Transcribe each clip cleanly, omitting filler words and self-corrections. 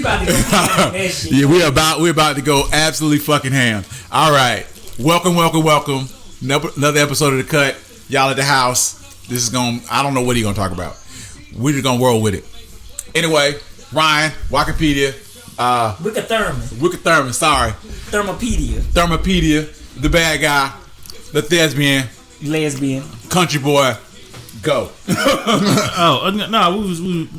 about to go ham that shit. Yeah, we're about to go absolutely fucking ham. All right, welcome. Another episode of The Cut. Y'all at the house. This is I don't know what he's gonna talk about. We're just gonna roll with it. Anyway, Ryan, Wikipedia. Wicked Thurman. Sorry. Thermopedia. The bad guy. The thespian. Lesbian. Country boy. Go. We was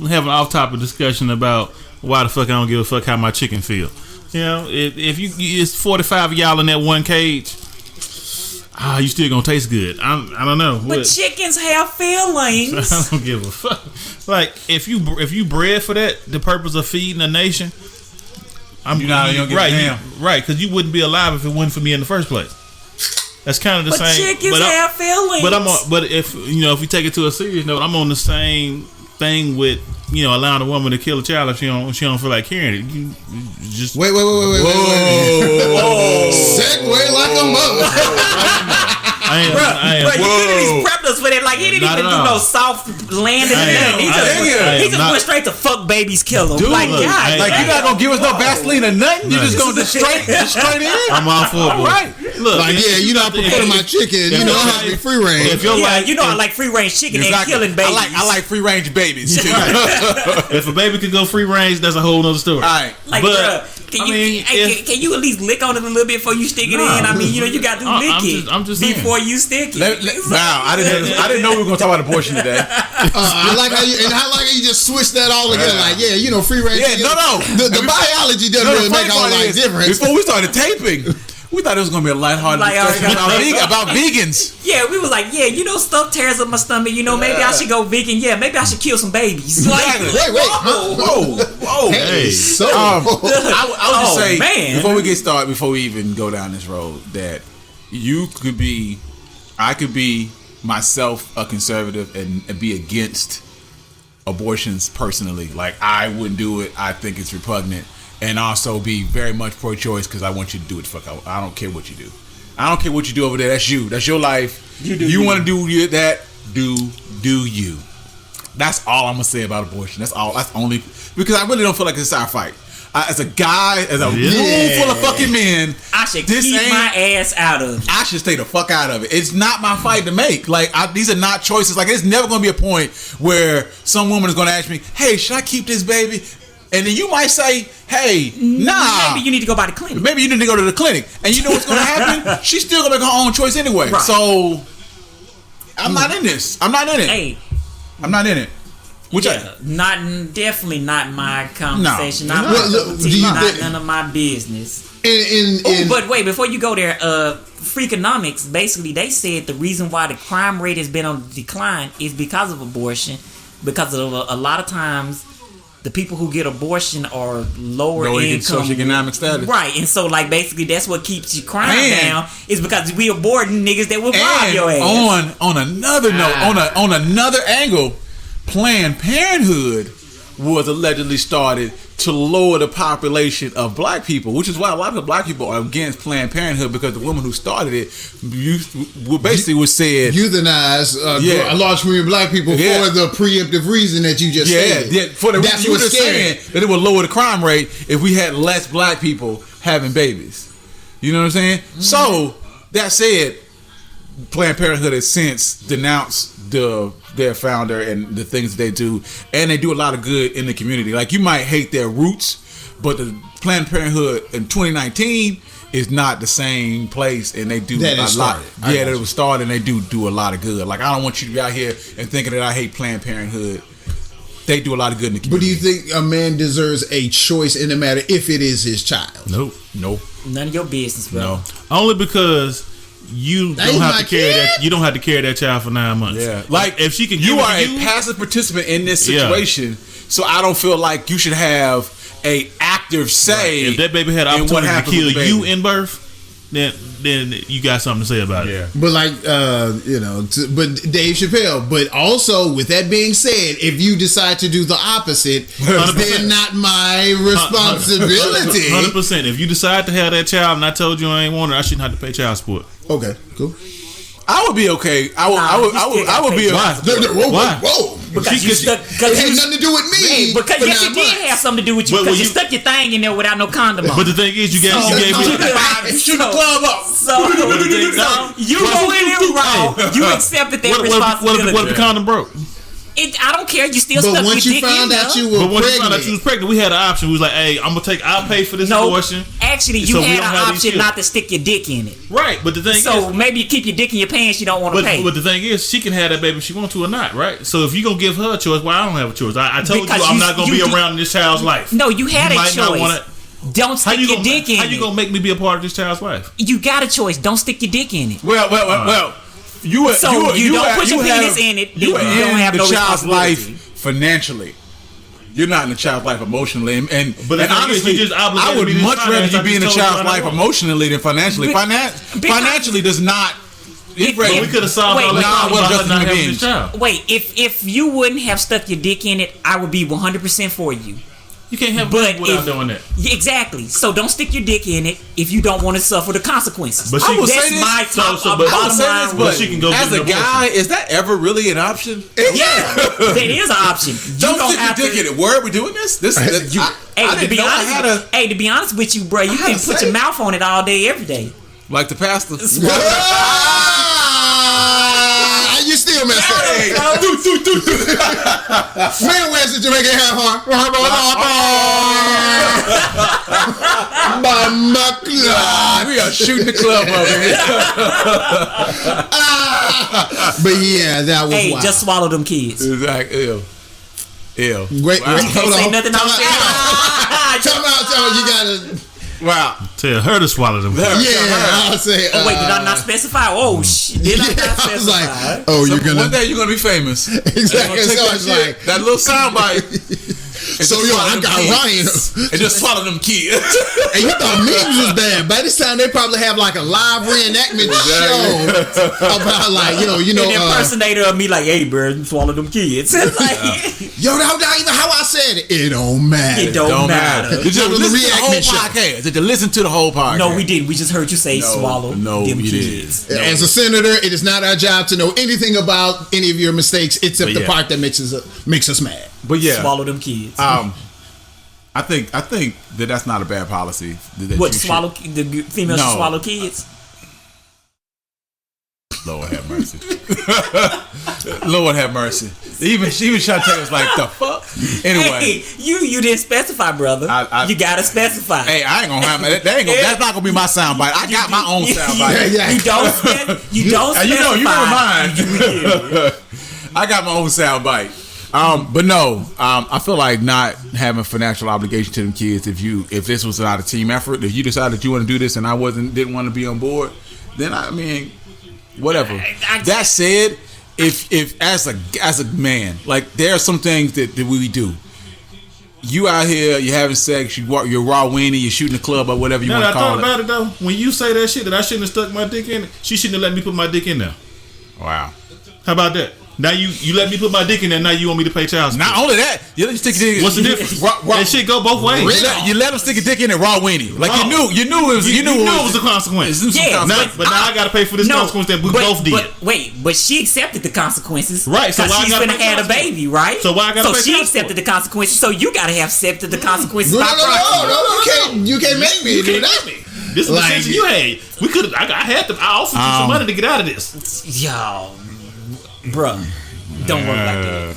having an off-topic discussion about why the fuck I don't give a fuck how my chicken feel. You know, if you it's 45 of y'all in that one cage, you still gonna taste good. I don't know. But chickens have feelings. I don't give a fuck. Like if you bred for that, the purpose of feeding a nation, right? Because you wouldn't be alive if it wasn't for me in the first place. That's kind of the same. Chickens have feelings. But if we take it to a serious note, I'm on the same thing with allowing a woman to kill a child if she don't feel like carrying it. You just wait. Whoa. Segue like a mother. I am. You could at least prepped us for that. Like he didn't even do no soft landing. He just went straight to fuck babies, kill them. Dude, like you're not gonna give us no Vaseline or nothing. You just gonna straight in. I'm all for it. All right. Look, like I prefer my chicken. I have to be free range. I like free range chicken and killing babies. I like free range babies. If a baby could go free range, that's a whole nother story. All right, can you at least lick on it a little bit before you stick it in? I mean, you got to lick it before you stick it. Wow, I didn't know we were gonna talk about abortion today. I like how you just switch that all together. Like, free range. Yeah, no. The biology doesn't really make all that difference. Before we started taping, we thought it was gonna be a lighthearted discussion about vegans. Yeah, we was like, stuff tears up my stomach. Maybe I should go vegan. Yeah, maybe I should kill some babies. Like, wait, whoa. Hey, so I would just say, man. before we get started, before we even go down this road, that I could be myself a conservative and be against abortions personally. Like, I wouldn't do it. I think it's repugnant. And also be very much pro-choice because I want you to do it. I don't care what you do. I don't care what you do over there. That's you. That's your life. You want to do that? Do you? That's all I'm gonna say about abortion. That's all. That's only because I really don't feel like it's our fight. As a guy, as a room full of fucking men, I should keep my ass out of it. I should stay the fuck out of it. It's not my fight to make. Like, these are not choices. Like, it's never gonna be a point where some woman is gonna ask me, "Hey, should I keep this baby?" And then you might say, "Hey, nah. Maybe you need to go by the clinic. Maybe you need to go to the clinic." And you know what's going to happen? She's still going to make her own choice anyway. Right. So, I'm not in this. I'm not in it. Hey. I'm not in it. Definitely not my conversation. No. Not none of my business. But wait, before you go there, Freakonomics, basically, they said the reason why the crime rate has been on the decline is because of abortion. Because of a lot of times, the people who get abortion are lower income, socioeconomic status, right? And so, basically, that's what keeps your crime down. Is because we aborting niggas that will rob your ass. On another note, on another angle, Planned Parenthood was allegedly started to lower the population of black people, which is why a lot of the black people are against Planned Parenthood, because the woman who started it basically was said euthanize a large community of black people for the preemptive reason that you just said. Yeah, for the reason you were saying that it would lower the crime rate if we had less black people having babies. You know what I'm saying? Mm-hmm. So that said, Planned Parenthood has since denounced their founder and the things they do, and they do a lot of good in the community. Like, you might hate their roots, but the Planned Parenthood in 2019 is not the same place, and they do a lot. That it was started, and they do a lot of good. Like, I don't want you to be out here and thinking that I hate Planned Parenthood. They do a lot of good in the community. But do you think a man deserves a choice in the matter if it is his child? Nope. None of your business, bro. No. Only because you don't have to carry that. You don't have to carry that child for 9 months. Yeah, like if she can, you are a passive participant in this situation. Yeah. So I don't feel like you should have a active say. Right. If that baby had an opportunity to kill you in birth, then you got something to say about it. Yeah. But but Dave Chappelle. But also, with that being said, if you decide to do the opposite, then not my responsibility. 100%. If you decide to have that child and I told you I ain't want it, I shouldn't have to pay child support. Okay, cool. I would be okay. I would be okay. Why? Whoa. Because you stuck. It had nothing to do with me. Because yes, it did have something to do with you. Because you stuck your thing in there without no condom on. But the thing is, you gave me. Shoot the club up. So you go in there wrong. You accepted that responsibility. What if the condom broke? I don't care. You still stuck your dick in there. But once you found out you were pregnant, we had an option. We was like, hey, I'll pay for this abortion. Actually, you had an option not to stick your dick in it. Right, but the thing is, so maybe you keep your dick in your pants. You don't want to pay. But the thing is, she can have that baby if she wants to or not, right? So if you're gonna give her a choice, well, I don't have a choice. I told you I'm not gonna be around in this child's life. No, you had a choice. Don't stick your dick in it. How you gonna make me be a part of this child's life? You got a choice. Don't stick your dick in it. Well. You don't put your penis in it. You don't have the no child's life financially. You're not in the child's life emotionally, and honestly, I would much rather you be in the child's life emotionally than financially. Financially does not. We could have solved all that. Wait, if you wouldn't have stuck your dick in it, I would be 100% for you. You can't have baby without doing that. Exactly. So don't stick your dick in it if you don't want to suffer the consequences. But that's my bottom line. But she can go as a guy, is that ever really an option? Yeah, that is an option. Don't stick your dick in it. Where are we doing this? To be honest with you, bro, you can put your mouth on it all day, every day. Like the pastor. You still messed up. Man, where's the Jamaican hair horn? We are shooting the club over here. But yeah, that was wild. Just swallow them kids. Exactly. Ew. Wait, hold on. Say nothing else. Tell me, you gotta. Wow. Tell her to swallow them. Yeah, I'll say. Wait, did I not specify? Oh, shit. Did I not specify? I was like, you're gonna. One day you're gonna be famous. Exactly. So it's like that little soundbite. So I got Ryan and just swallow them kids. And you thought memes was bad. By this time they probably have like a live reenactment show about like an impersonator of me like, hey, bro, swallow them kids. It's like, yo, that's not even how I said it. It don't matter. It don't matter. Did you listen to the whole podcast? Did you listen to the whole podcast? No, we didn't. We just heard you say swallow them kids. As a senator, it is not our job to know anything about any of your mistakes except the part that makes us mad. But yeah, swallow them kids. I think that's not a bad policy. Swallow the females should swallow kids? Lord have mercy. Lord have mercy. Even Shantae was like, the fuck? Anyway. Hey, you didn't specify, brother. You gotta specify. Hey, I ain't gonna have that's not gonna be my soundbite. I got my own soundbite. You don't specify. You never mind. I got my own soundbite. But no, I feel like not having financial obligation to them kids. If this was not a team effort, if you decided you want to do this and I didn't want to be on board, then I mean, whatever. That said, if as a man, like there are some things that we do. You out here, you're having sex, you're raw weenie, you're shooting the club or whatever you want to call it. I thought about it though. When you say that shit that I shouldn't have stuck my dick in it, she shouldn't have let me put my dick in there. Wow. How about that? Now you let me put my dick in there. Now you want me to pay child support. Not only that, you let me stick your dick. What's the difference? That shit go both ways. You let him stick a dick in it raw weenie. Like you knew it was the consequence. Yeah, but now I gotta pay for this consequence that we both did. But she accepted the consequences, right? So she's gonna have a baby, right? So why I gotta pay? So she accepted the consequences. So you gotta have accepted the consequences. No, you can't make me do that. This is the sense you had. We could. I offered you some money to get out of this. Yo, bruh. Don't work like that.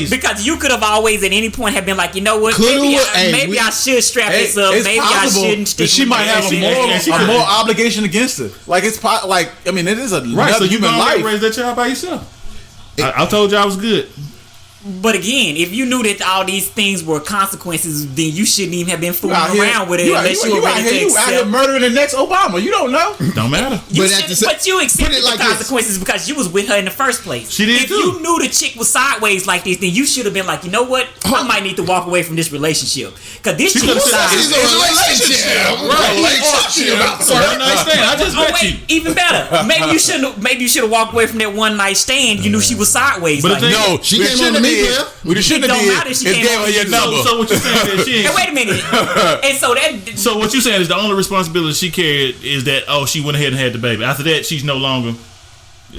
Because you could have always at any point have been like, you know what? Maybe I should strap this up. Maybe I shouldn't stick. She might have a moral obligation against her. Like it is another human life. Raise that child by yourself. I told you I was good. But again, if you knew that all these things were consequences, then you shouldn't even have been fooling around with it unless you were ready to accept. You out here murdering the next Obama. You don't know. Don't matter. But you accepted the consequences because you was with her in the first place. She did too. If you knew the chick was sideways like this, then you should have been like, you know what? I might need to walk away from this relationship. Because this chick was sideways. It's a relationship. Relationship. One night stand. I just met you. Even better. Maybe you should have walked away from that one night stand. You knew she was sideways. But no, she came on to me. did, what you shouldn't have did is gave her your number. So what you saying is she ain't... Hey, wait a minute. And so what you saying is the only responsibility she carried is that she went ahead and had the baby. After that, she's no longer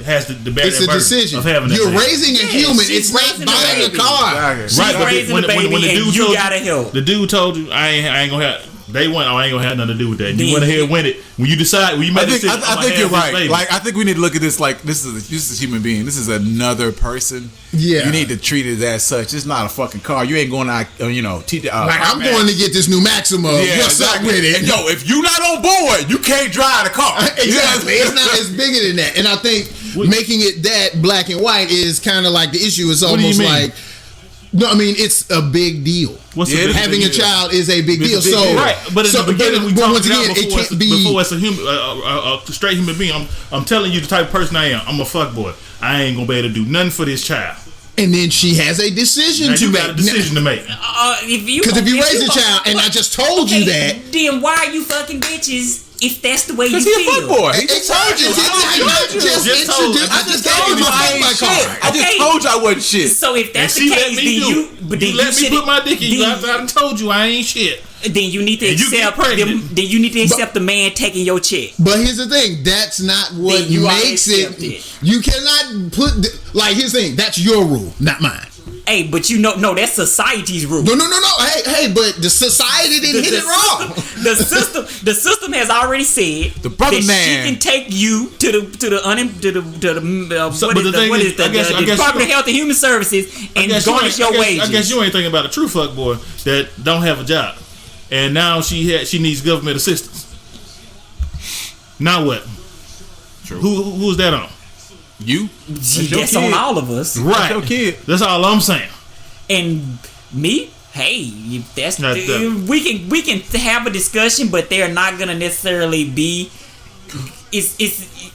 has the it's a decision of having you're baby. raising a human. It's not buying a car. She's raising the baby and you gotta help. The dude told you I ain't gonna have. They went. I ain't gonna have nothing to do with that. You went ahead and went it when you decide. When you made decision. I think you're right. Like I think we need to look at this like this is a human being. This is another person. Yeah, you need to treat it as such. It's not a fucking car. You ain't going out. Like I'm going to get this new Maxima. Yeah, what's up with it? And if you're not on board, you can't drive the car. Exactly. It's not as bigger than that. And I think making it that black and white is kind of like the issue. It's almost like. No, I mean it's a big deal. Having a child is a big deal. So right, but in the beginning, we talked once again, it can't be before it's a human, a straight human being. I'm telling you the type of person I am. I'm a fuckboy. I ain't gonna be able to do nothing for this child. And then she has a decision to make. Got a decision to make. Because if you raise a child, and I just told you that, then why are you fucking bitches? If that's the way you feel, he a fuckboy. He just told you. I just told you I ain't shit. I just told you I wasn't shit. So if that's the case, then you let me put my dick in you after I told you I ain't shit. Then you need to accept. Then you need to accept the man taking your check. But here's the thing: that's not what makes it. You cannot put here's the thing: that's your rule, not mine. Hey, but no, that's society's rule. No. Hey, but the society didn't hit it wrong. The system has already said the brother that man she can take you to the Department of Health and Human Services and garnish your wages. I guess you ain't thinking about a true fuckboy that don't have a job, and now she needs government assistance. Now what? True. Who's that on? You? That's on all of us. Right. That's your kid. That's all I'm saying. And me, hey, we can have a discussion, but they're not gonna necessarily be. It's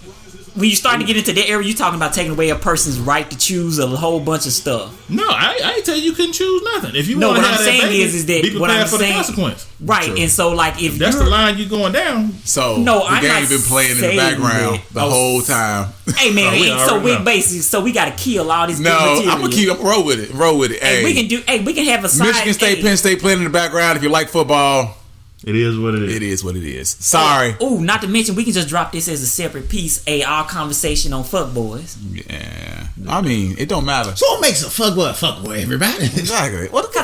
when you start to get into that area, you're talking about taking away a person's right to choose a whole bunch of stuff. No, I ain't tell you couldn't choose nothing. If you want to have that baby, is that be prepared for the consequence. Right, true. And so like if that's the line you going down. So the game been playing in the background the whole time. Hey man, we got to kill all these. No, I'm gonna roll with it. Hey, we can have a side. Michigan State, Penn State playing in the background. If you like football. It is what it is. It is what it is. Sorry. Oh, not to mention, we can just drop this as a separate piece, our conversation on fuckboys. Yeah. I mean, it don't matter. So what makes a fuckboy, everybody? Exactly. What the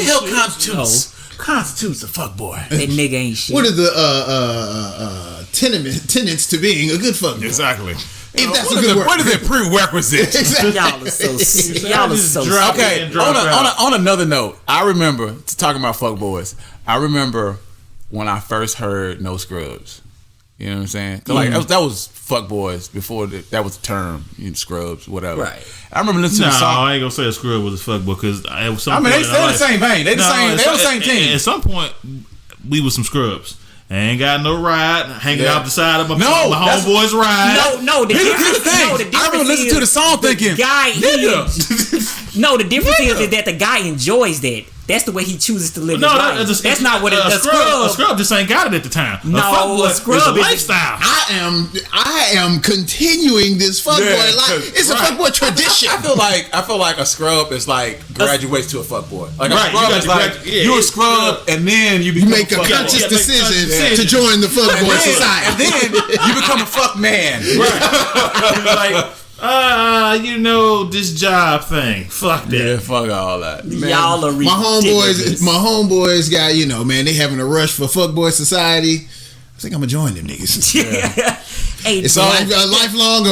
hell constitutes a fuckboy? That nigga ain't shit. What are the tenets to being a good fuckboy? Exactly. If that's a good word. What are the prerequisites? Exactly. Y'all are so okay. On another note, I remember talking about fuckboys. I remember when I first heard No Scrubs. You know what I'm saying? Like that was fuckboys before that was the term. Scrubs, whatever. Right. I remember listening to the song. I ain't gonna say a scrub was a fuckboy because they're the same vein. They the same team. At some point, we was some scrubs. I ain't got no ride hanging out the side of my homeboy's ride. No. Here's the thing. I remember listening to the song thinking, the difference is that the guy enjoys that. That's the way he chooses to live his life. That's not what a scrub just ain't got it at the time. No, a scrub is a lifestyle. I am continuing this fuckboy life. It's a fuckboy tradition. I feel like a scrub is like graduates to a fuckboy. Like a scrub is like you're a scrub and then you make a conscious decision to join the fuckboy society. And then you become a fuck man. Right. This job thing. Fuck that. Yeah, fuck all that. Man, y'all are ridiculous. My homeboys got, they having a rush for fuckboy society. I think I'm gonna join them niggas. Yeah. It's a lifelong.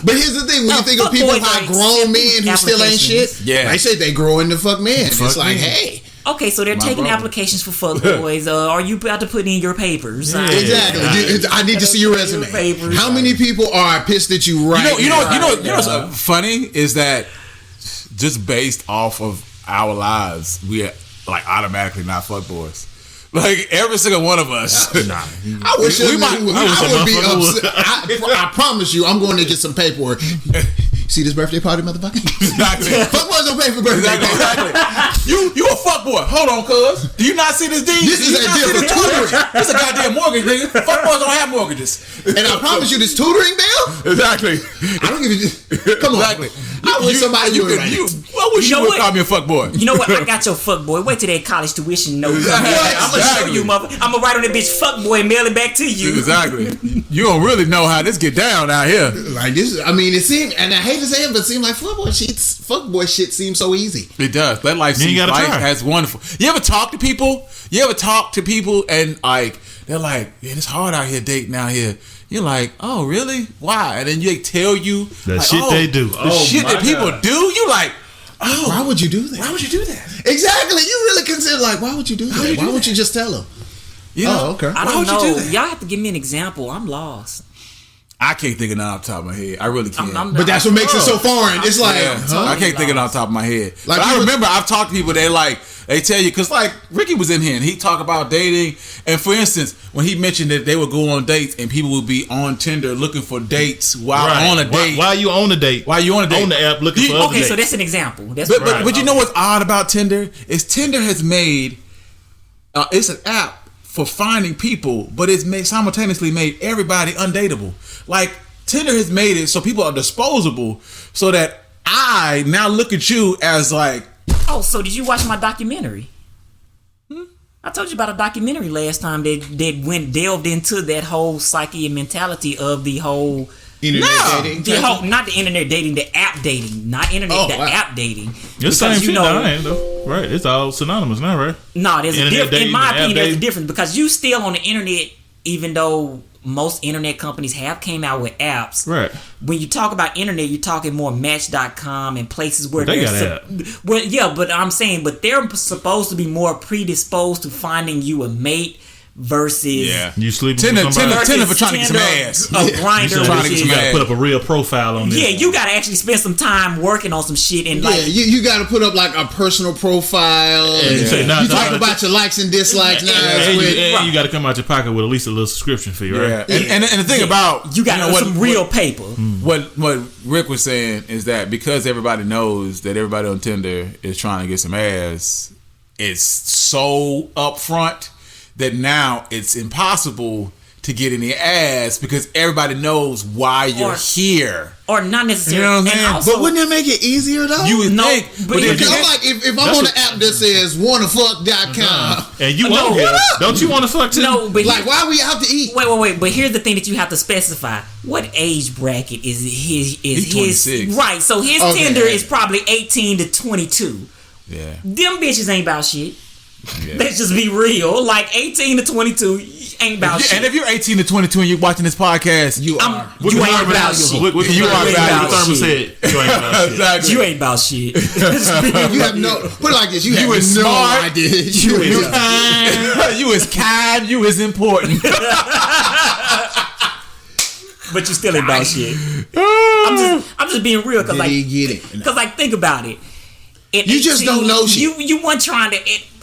But here's the thing: when you think of people like grown men who still ain't shit, they say they grow into fuck men. It's like, hey. Okay, so they're taking applications for fuckboys. Are you about to put in your papers? Exactly. I need to see your resume. How many people are pissed at you right now? You know what's funny is that just based off of our lives, we are like automatically not fuckboys. Like every single one of us. I wish I would be upset. I promise you, I'm going to get some paperwork. See this birthday party, motherfucker? Exactly. Fuckboys don't pay for birthday. Exactly. You a fuckboy. Hold on, cuz. Do you not see this deed? This is a different tutoring. This a goddamn mortgage, nigga. Fuckboys don't have mortgages. And I promise you, this tutoring bill? Exactly. I don't give you. Come on. Exactly. I wish somebody would. I wish you would call me a fuckboy. You know what? I got your fuckboy. Wait till that college tuition note. I'm gonna show you, mother. I'm gonna write on that bitch fuckboy and mail it back to you. Exactly. You don't really know how this get down out here. Like this. I mean, it seemed, and I hate to say it, but it seemed like fuckboy shit seems so easy. It does. That life seems as wonderful. You ever talk to people? And like they're like, yeah, it's hard out here dating out here. You're like, oh really? Why? And then they tell you the shit they do. The shit that people do. You like, oh, why would you do that? Why would you do that? Exactly. You really consider like, why would you do that? Why wouldn't you just tell them? You know? Oh, okay. I don't know. You do that? Y'all have to give me an example. I'm lost. I can't think of it off the top of my head. I really can't. But that's what makes it so foreign. It's like, I can't think of it off the top of my head. Like, but I remember I've talked to people, they tell you, because like Ricky was in here and he talked about dating. And for instance, when he mentioned that they would go on dates and people would be on Tinder looking for dates while on a date. Why are you on a date? Why you on a date? On the app looking for other dates. So that's an example. But you know what's odd about Tinder? Is Tinder has made, it's an app for finding people, but it's simultaneously made everybody undateable. Like, Tinder has made it so people are disposable, so that I now look at you as like, oh, so did you watch my documentary? I told you about a documentary last time that delved into that whole psyche and mentality of the whole internet dating. Not the internet dating, the app dating, not internet, app dating. It's the same shit though. Right? It's all synonymous now, right? No, there's a difference. In my opinion, there's a difference because you still on the internet, even though most internet companies have came out with apps. Right. When you talk about internet, you're talking more Match.com and places where they got but I'm saying, but they're supposed to be more predisposed to finding you a mate versus you sleeping with somebody. Tinder for trying to get some ass. A grinder. You gotta put up a real profile on this. Yeah, you gotta actually spend some time working on some shit and you gotta put up like a personal profile. You talk about your likes and dislikes now. And you gotta come out your pocket with at least a little subscription fee, right? Yeah. And the thing about you got some real paper. What Rick was saying is that because everybody knows that everybody on Tinder is trying to get some ass, it's so upfront that now it's impossible to get any ass because everybody knows why you're here. Or not necessarily. You know what I'm saying? Also, but wouldn't that make it easier though? You would think. But if I'm on an app that says wannafuck.com and you on here, don't you want to fuck too? No, but like why are we out to eat? Wait. But here's the thing that you have to specify. What age bracket is his 26. Right, so his Tinder is probably 18 to 22. Yeah. Them bitches ain't about shit. Yeah. Let's just be real. Like 18 to 22 ain't about shit. And if you're 18 to 22 and you're watching this podcast, you ain't about shit. You are about shit. You ain't about shit. Exactly. You ain't about shit. You have no. Put it like this. You have no idea. You is kind. You is important. But you still ain't about shit. I'm just being real because like think about it. You just don't know shit. You weren't trying to.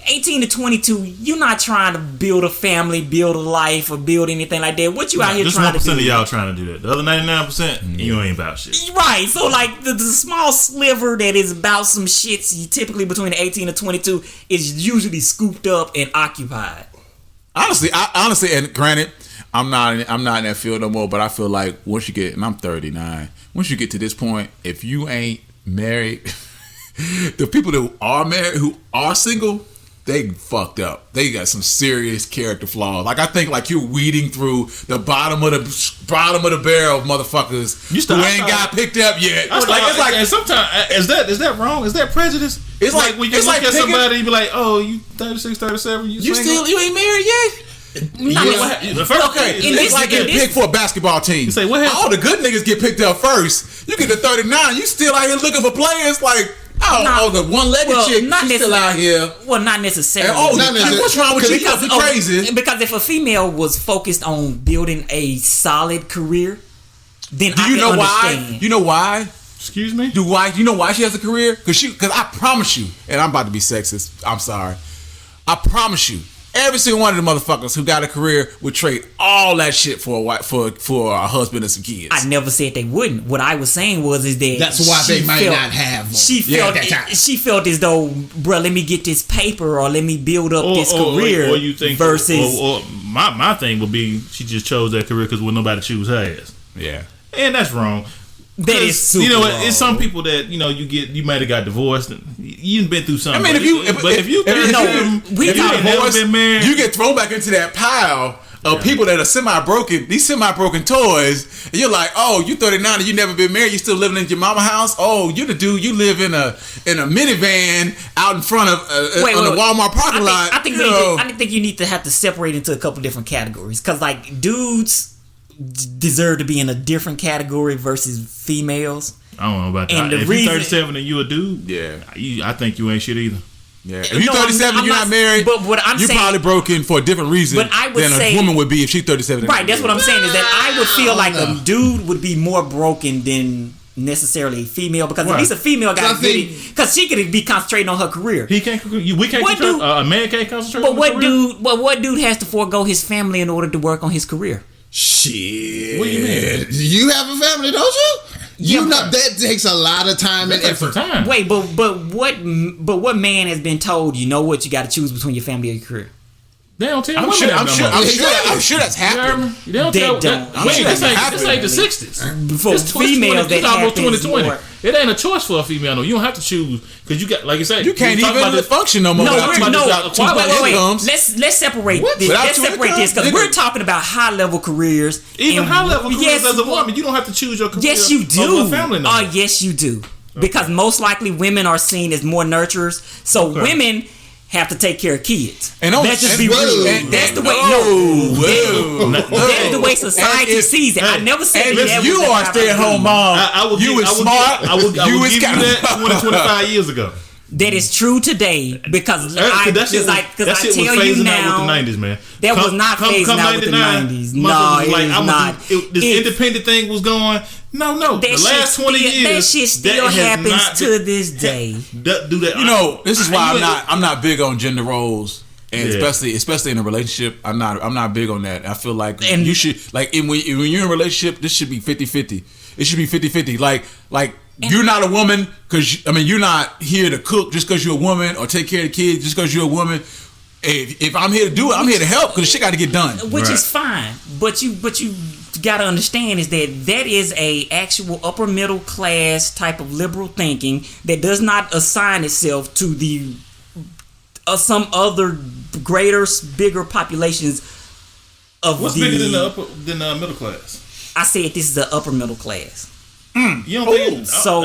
18 to 22, you're not trying to build a family, build a life, or build anything like that. What you out here trying to do? Just 1% of y'all trying to do that. The other 99%, you ain't about shit. Right. So, like, the small sliver that is about some shits, typically between 18 to 22, is usually scooped up and occupied. Honestly, and granted, I'm not in that field no more, but I feel like once you get, and I'm 39, once you get to this point, if you ain't married, the people that are married, who are single, they fucked up. They got some serious character flaws. Like I think, like you're weeding through the bottom of the barrel of motherfuckers who ain't got picked up yet. It's like, and sometimes is that wrong? Is that prejudice? It's like when you look at somebody, you be like, oh, you 36, 37, you ain't married yet. It's like getting picked for a basketball team. You say, what happened? All the good niggas get picked up first. You get to 39, you still out here looking for players like. The one-legged chick still out here. Well, not necessarily. What's wrong with you? You crazy? Because if a female was focused on building a solid career, then I can understand. Why? You know why? Excuse me? You know why she has a career? Because I promise you, and I'm about to be sexist. I'm sorry. I promise you, every single one of the motherfuckers who got a career would trade all that shit for a husband and some kids. I never said they wouldn't. What I was saying is that that's why they might not have one. She felt as though, bro, let me get this paper or let me build up this career. Or you think versus my thing would be she just chose that career because nobody choose her ass. Yeah, and that's wrong. That is super you know what? wrong. It's some people that you might have got divorced. And you've been through something. I mean, if you been married, you get thrown back into that pile of people that are semi-broken, these semi-broken toys, and you're like, oh, you 39 and you never been married, you still living in your mama house. Oh, you the dude, you live in a minivan out in front of on the Walmart parking lot. I think you need to have to separate into a couple different categories, because like dudes deserve to be in a different category versus females. I don't know about that. And if you're 37 and you a dude, I think you ain't shit either. Yeah, if you're 37, you're not married. But what I'm you're saying, probably broken for a different reason than a woman would be if she's 37. Right, that's what I'm saying. Is that I would feel like a dude would be more broken than necessarily a female, because at least a female got because she could be concentrating on her career. He can't. We can't control. A man can't concentrate. But on what career? dude? But what dude has to forego his family in order to work on his career? Shit. What do you mean? You have a family, don't you? That takes a lot of time and effort. Wait, but what man has been told, you know what, you got to choose between your family or your career? They don't tell I'm sure that's happened. They don't tell. This ain't the 60s. For females, that almost happens 2020. more. It ain't a choice for a female. No, you don't have to choose, because you got, like you said, you can't even function no more. Wait. Let's separate this. Let's separate this, because we're talking about high level careers. Even high level careers as a woman, you don't have to choose your career. Yes, you do. Over a family number. Oh, yes, you do. Because most likely women are seen as more nurturers. So women have to take care of kids. And let's just be real. That's the way. That's the way society sees it. I never said that. If you are a stay-at-home mom, you was smart. You was got that 25 years ago. That is true today, because I tell you now, with the 90s, man. That was not phasing out with the 90s. No, it was not. This independent thing was going. No. The last 20 years, that shit still happens to this day. Do that. This is why I'm not big on gender roles. And especially in a relationship, I'm not big on that. I feel like you should, like, when you're in a relationship, this should be 50-50. It should be 50-50. Like you're not a woman because you're not here to cook just because you're a woman, or take care of the kids just because you're a woman. If I'm here to do it, I'm here to help, because shit got to get done. Which is fine, but you got to understand is that is a actual upper middle class type of liberal thinking that does not assign itself to the some other bigger populations of what's bigger than the middle class. I said this is the upper middle class. You don't think so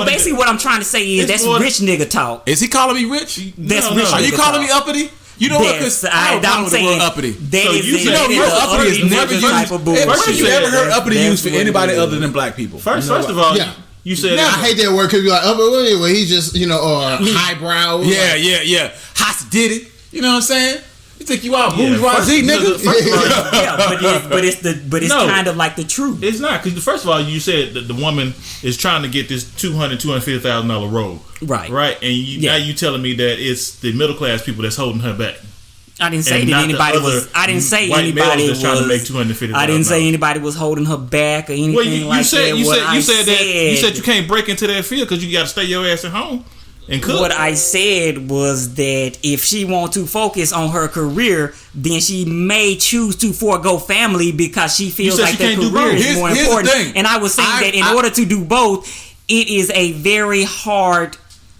basically what I'm trying to say is that's rich nigga talk. Is he calling me rich? That's rich. Are you calling me uppity? You know what? Because I'm saying uppity. Uppity is never used. Where you ever heard uppity used for anybody other than black people? First of all, you said I hate that word, because you're like, well, he just or highbrow. Yeah. Haas did it. You know what I'm saying? You think you out bourgeoisie, nigga? But it's kind of like the truth. It's not, because first of all, you said that the woman is trying to get this $250,000 roll, right, and now you telling me that it's the middle class people that's holding her back. I didn't say that anybody was. I didn't say anybody was trying to make $250,000. I didn't say anybody was holding her back or anything like that. You said you can't break into that field because you got to stay your ass at home and cook. What I said was that if she wants to focus on her career, then she may choose to forego family because she feels like the career is more important. And I was saying that in order to do both, it is a very hard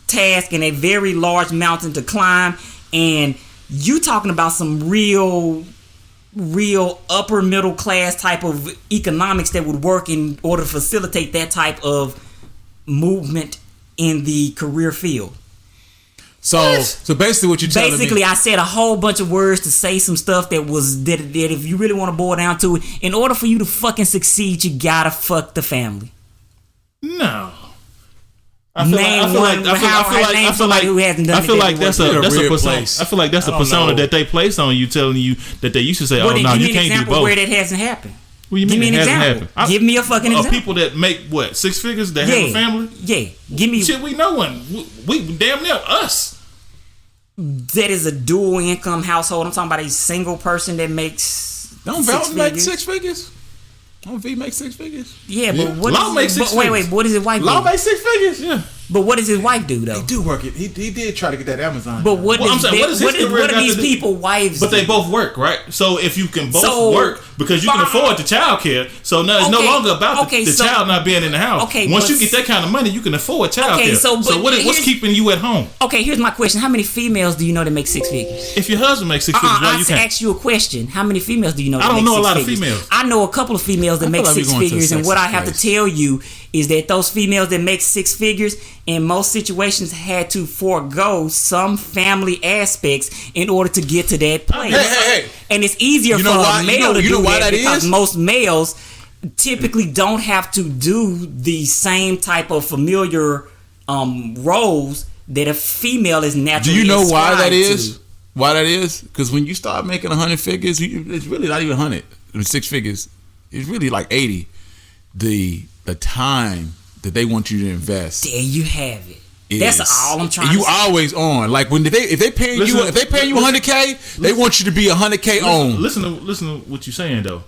task and a very large mountain to climb. And you talking about some real upper middle class type of economics that would work in order to facilitate that type of movement in the career field. So basically what you're telling me, I said a whole bunch of words to say some stuff that if you really want to boil down to it, in order for you to fucking succeed, you gotta fuck the family. No. I feel like that's a persona that they place on you, telling you that they used to say, "Oh no, you can't do both." Where that hasn't happened. What do you mean? Give me an example. Give me a fucking example. People that make what, 6 figures that have a family. Yeah, give me. Shit, we know one. We damn near us. That is a dual income household. I'm talking about a single person that makes. Don't Val make 6 figures? Don't V make 6 figures? Yeah, but what Law makes 6 figures. Wait, what does his wife do? Law makes 6 figures. Yeah. But what does his wife do though? He do work it. He did try to get that Amazon. But what are these people wives? But they both work, right? So if you can both work, because you can afford the child care. So now it's no longer about the child not being in the house. Okay, once you get that kind of money, you can afford child care. So what's keeping you at home? Okay, here's my question: how many females do you know that make 6 figures? If your husband makes 6 figures, why you can't? I ask you a question: how many females do you know? That I don't know a lot of females. I know a couple of females that make 6 figures, and what I have to tell you is that those females that make 6 figures in most situations had to forego some family aspects in order to get to that place. Hey. And it's easier for a male to do that because most males typically don't have to do the same type of familiar roles that a female is naturally. Do you know why that is? Why that is? Because when you start making 100 figures, it's really not even 100. 6 figures. It's really like 80. The time that they want you to invest. There you have it. That's all I'm trying to say. You always on. Like when if they paying you $100K, they want you to be $100K on. Listen to what you're saying though.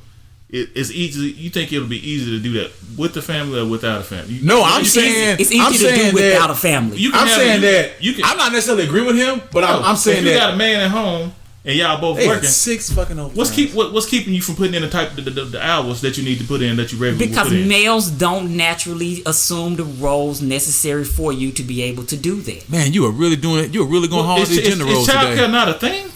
It's easy. You think it'll be easy to do that with the family or without a family? I'm saying it's easy to do without a family. I'm saying that I'm not necessarily agreeing with him, but I'm saying that you got a man at home and y'all both working 6 fucking over. What's keeping you from putting in the hours that you need to put in that you regularly because put in? Males don't naturally assume the roles necessary for you to be able to do that. Man, you are really doing it. You are really going hard with these gender roles today. Is childcare not a thing?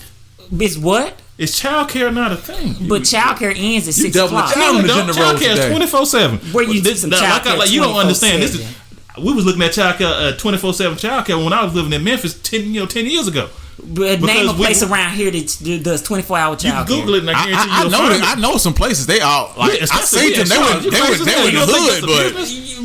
It's what? Is childcare not a thing? But childcare ends at 6 o'clock. Childcare is 24/7. Where you do some childcare? You don't understand. This is. We was looking at childcare 24/7 childcare when I was living in Memphis 10 years ago. But name a place around here that does 24-hour childcare. You Google it and I guarantee you. I know some places they are. Like, I say to them, they were in the hood,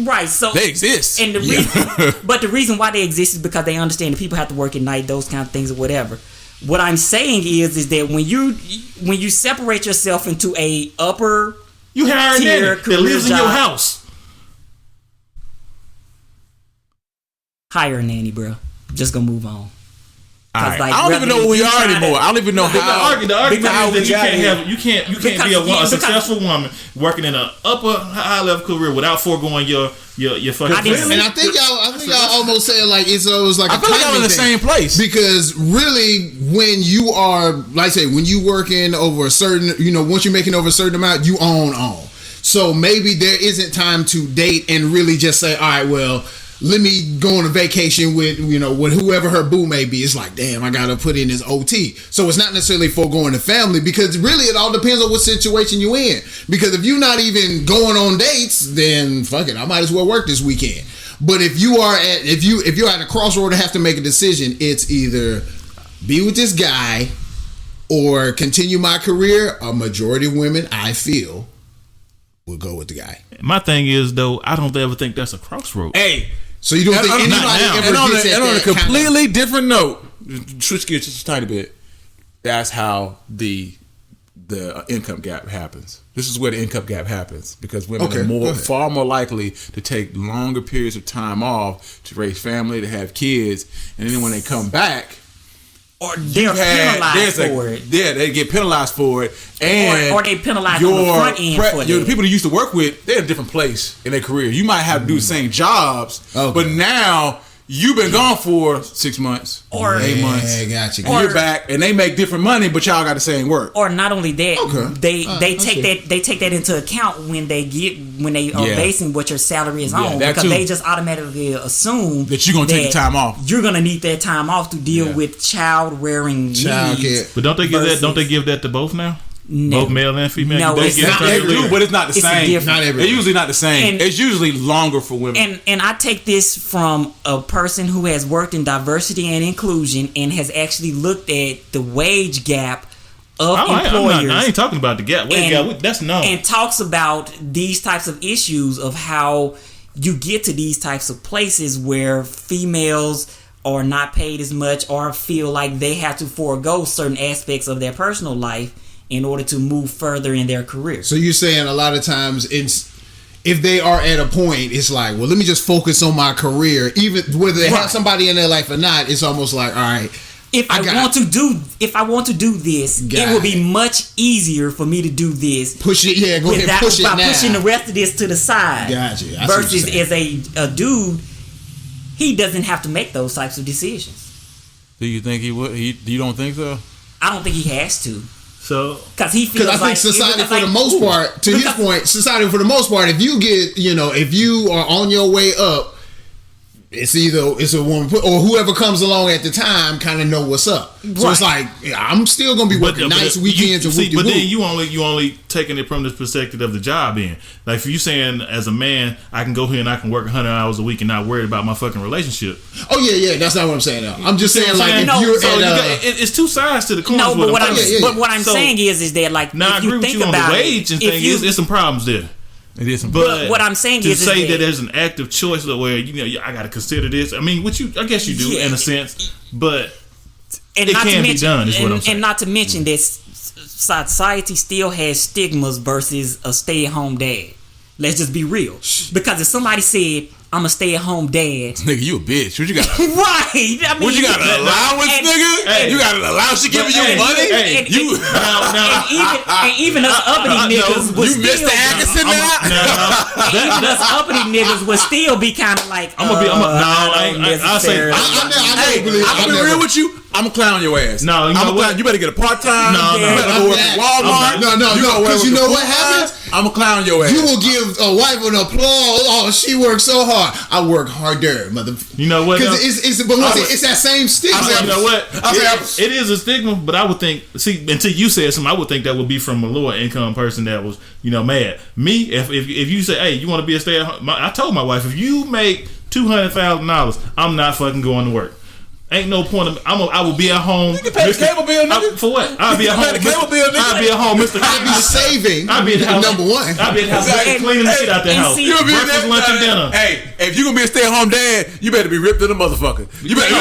but right. So they exist. And the reason, but the reason why they exist is because they understand that people have to work at night, those kind of things or whatever. What I'm saying is that when you separate yourself into a upper you hire a nanny that lives in your house. Hire a nanny, bro. Just gonna move on. Right. Like, I don't even know where we are anymore. I don't even know how. The argument is that you can't be a successful woman working in an upper high level career without foregoing your fucking family. And I think y'all almost saying like it's always like I feel like I'm in the same place because really when you are like I say when you working over a certain once you're making over a certain amount you own. So maybe there isn't time to date and really just say all right well. Let me go on a vacation with whoever her boo may be. It's like, damn, I gotta put in this OT. So it's not necessarily foregoing the family because really it all depends on what situation you in. Because if you're not even going on dates, then fuck it, I might as well work this weekend. But if you're at a crossroad and have to make a decision, it's either be with this guy or continue my career. A majority of women, I feel, will go with the guy. My thing is though, I don't ever think that's a crossroad. Hey. So you don't think anybody ever gets and on a completely different note, switch gears just a tiny bit. That's how the income gap happens. This is where the income gap happens because women are far more likely to take longer periods of time off to raise family, to have kids, and then when they come back, or they're penalized for it. Yeah, they get penalized for it, and or they penalize on the front end for it. The people you used to work with, they're in a different place in their career. You might have to do the same jobs, but now you've been gone for 6 months or 8 months. Gotcha. And you're back, and they make different money, but y'all got the same work. Or not only that, they take that into account when they are basing what your salary is on because they just automatically assume that you're gonna take the time off. You're gonna need that time off to deal with child rearing needs. But don't they give that? Don't they give that to both now? No. Both male and female. No, it's not. They do, but it's not the same. It's usually not the same. It's usually longer for women. And I take this from a person who has worked in diversity and inclusion and has actually looked at the wage gap of employers. I ain't talking about the gap. Wage gap. That's known. And talks about these types of issues of how you get to these types of places where females are not paid as much or feel like they have to forego certain aspects of their personal life in order to move further in their career. So you're saying a lot of times if they are at a point, it's like, well, let me just focus on my career. Even whether they have somebody in their life or not, it's almost like, all right. If I want to do this, it will be much easier for me to do this. Push it, go ahead and push it now. By pushing the rest of this to the side. Gotcha. Versus as a dude, he doesn't have to make those types of decisions. Do you think he would? You don't think so? I don't think he has to. So, because he feels I think society for the most part, to his point, society for the most part, if you get, if you are on your way up, it's a woman or whoever comes along at the time kind of know what's up. Right. So it's like I'm still gonna be working nights, weekends, and but then you only taking it from the perspective of the job end. Like if you saying as a man, I can go here and I can work 100 hours a week and not worried about my fucking relationship. Oh yeah, that's not what I'm saying. Though. I'm just saying like if you're it's two sides to the coin. No, but what I'm saying is that like now I agree with you on the wage and thing. There's some problems there. It is, but what I'm saying is to say that there's an active choice where I got to consider this. I mean, I guess you do in a sense, but it can be done. Is what I'm saying. And not to mention that society still has stigmas versus a stay-at-home dad. Let's just be real, because if somebody said, I'm a stay-at-home dad. Nigga, you a bitch. What you got? Right. I mean, what you got? An allowance, nigga? Hey, you got an allowance? She giving you money? And even us uppity niggas would still. You missed the Atkinson now? Even us uppity niggas would still be kind of like. I'm gonna be real with you. I'm gonna clown your ass. No, you better get a part-time. No, you better go work at Walmart. No. Because you know what happens? I'm gonna clown your ass. You will give a wife an applause. Oh, she worked so hard. I work harder, motherfucker. You know what? Because it's that same stigma. You know what? It is a stigma, but I would think. See, until you said something, I would think that would be from a lower income person that was, mad. Me, if you say, hey, you want to be a stay-at-home? I told my wife, if you make $200,000, I'm not fucking going to work. Ain't no point of I will be at home. You can pay the cable bill, nigga. For what? I'll be at home. I'll be at home, Mr. I'll be saving. I'll be at the house. Number one. I'll be at the house cleaning the shit out the house. Breakfast, lunch, and dinner. Hey, if you gonna be a stay-at-home dad, you better be ripped to the motherfucker. You better.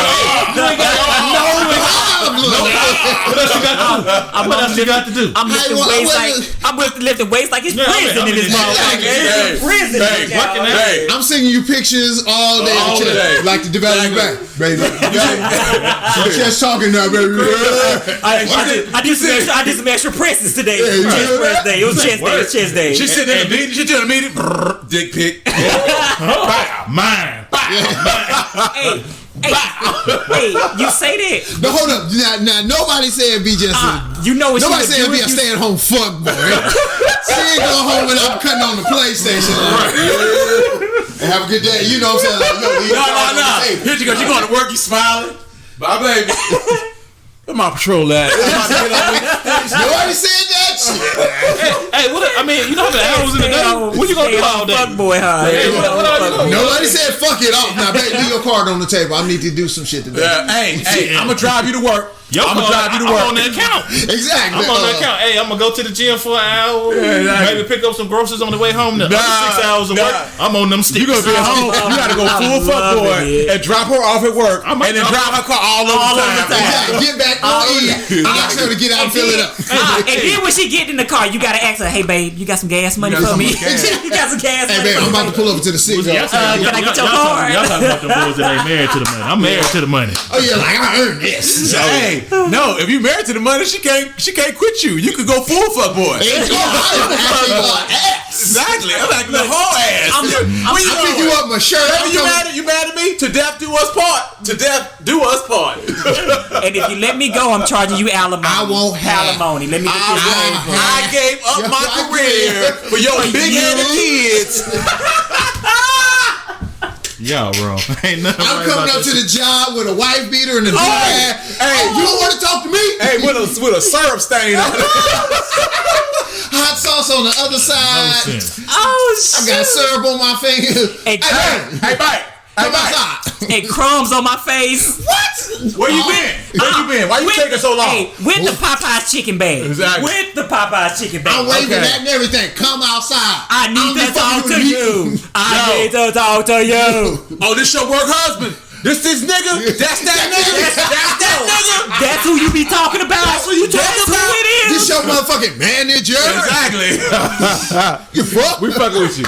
What else you got to do? I'm lifting weights like it's prison in this motherfucker. Prison. I'm sending you pictures all day. Like the development back, baby. Just talking now, baby. I did some extra presses today. It was chest day. She sitting in a meeting. She doing a meeting. Dick pic. Mine. Hey, you say that. No, hold up. Now nobody said be just nobody said be a stay-at-home fuck boy. She ain't going home without cutting on the PlayStation. And have a good day. You know what I'm saying? Like, no. Here you go. You going to work, you smiling. Bye, baby. Where my patrol at? Nobody said that shit. Hey, what? I mean, you know how many hours in the day? What you gonna do all day? Fuckboy, Nobody said fuck it off. Now, baby, leave your card on the table. I need to do some shit today. Hey, I'm gonna drive you to work. I'm gonna drive you to work. I'm on that account. Exactly. I'm on that account. Hey, I'm gonna go to the gym for an hour. Maybe pick up some groceries on the way home. The other 6 hours of work, I'm on them sticks. You gonna be at home? You gotta go full fuckboy and drop her off at work, and then drive her car all over the time. Get back on E. I'll tell her to get out and fill it up. And then when she get in the car, you gotta ask her, "Hey, babe, you got some gas money for me? You got some gas money? Hey, babe, I'm about to pull over to the city. Can I get your car?" Y'all talking about the boys that ain't married to the money. I'm married to the money. Oh yeah, like I earned this. Hey, no, if you married to the money, she can't quit you. You could go full fuckboy. Exactly. I'm like the whole ass. I pick you up my shirt. You mad at me? To death do us part. To death do us part. And if you let me go, I'm charging you alimony. I won't have alimony. Let me get this name. I gave up my career for your big-headed kids. Y'all wrong. Ain't nothing. I'm coming up to the job with a wife beater and a bag. Hey, you don't want to talk to me? Hey, with a syrup stain on it. Hot sauce on the other side. No sense. Oh shit! I got syrup on my fingers. Hey, bite. And crumbs on my face. What? Where you been? Why you taking so long? Hey, with the Popeye's chicken bag. Exactly. With the Popeye's chicken bag. I'm waving that and everything. Come outside. I need to talk to you. I need to talk to you. Oh, this your work husband. This nigga? That's that nigga? That's that nigga? That's who you be talking about? That's who you talking about? That's who it is? This your motherfucking manager? Exactly. You fuck? We fucking with you.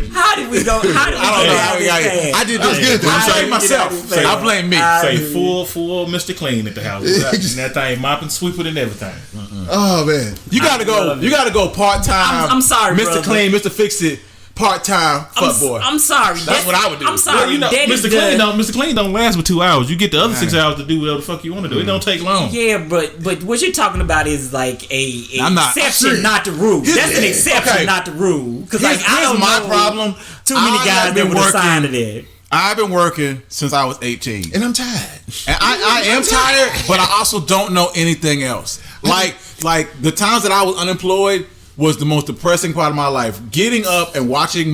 How did we go? I don't know. I did this. I blame myself. I blame me. Say full Mr. Clean at the house. And that thing mopping, sweeping, and everything. Oh man. You gotta go part-time. I'm sorry, Mr. brother. Clean, Mr. Fix It. part-time fuckboy. I'm sorry. That's what I would do. I'm sorry. Well, Mr. Clean don't last but 2 hours. You get the other 6 hours to do whatever the fuck you want to do. It don't take long. Yeah, but what you're talking about is like a exception, not the rule. That's an exception, not the rule. Because like I don't my know problem. Too many guys that would assign to that. I've been working since I was 18. And I'm tired. And I am tired, but I also don't know anything else. Like the times that I was unemployed was the most depressing part of my life. Getting up and watching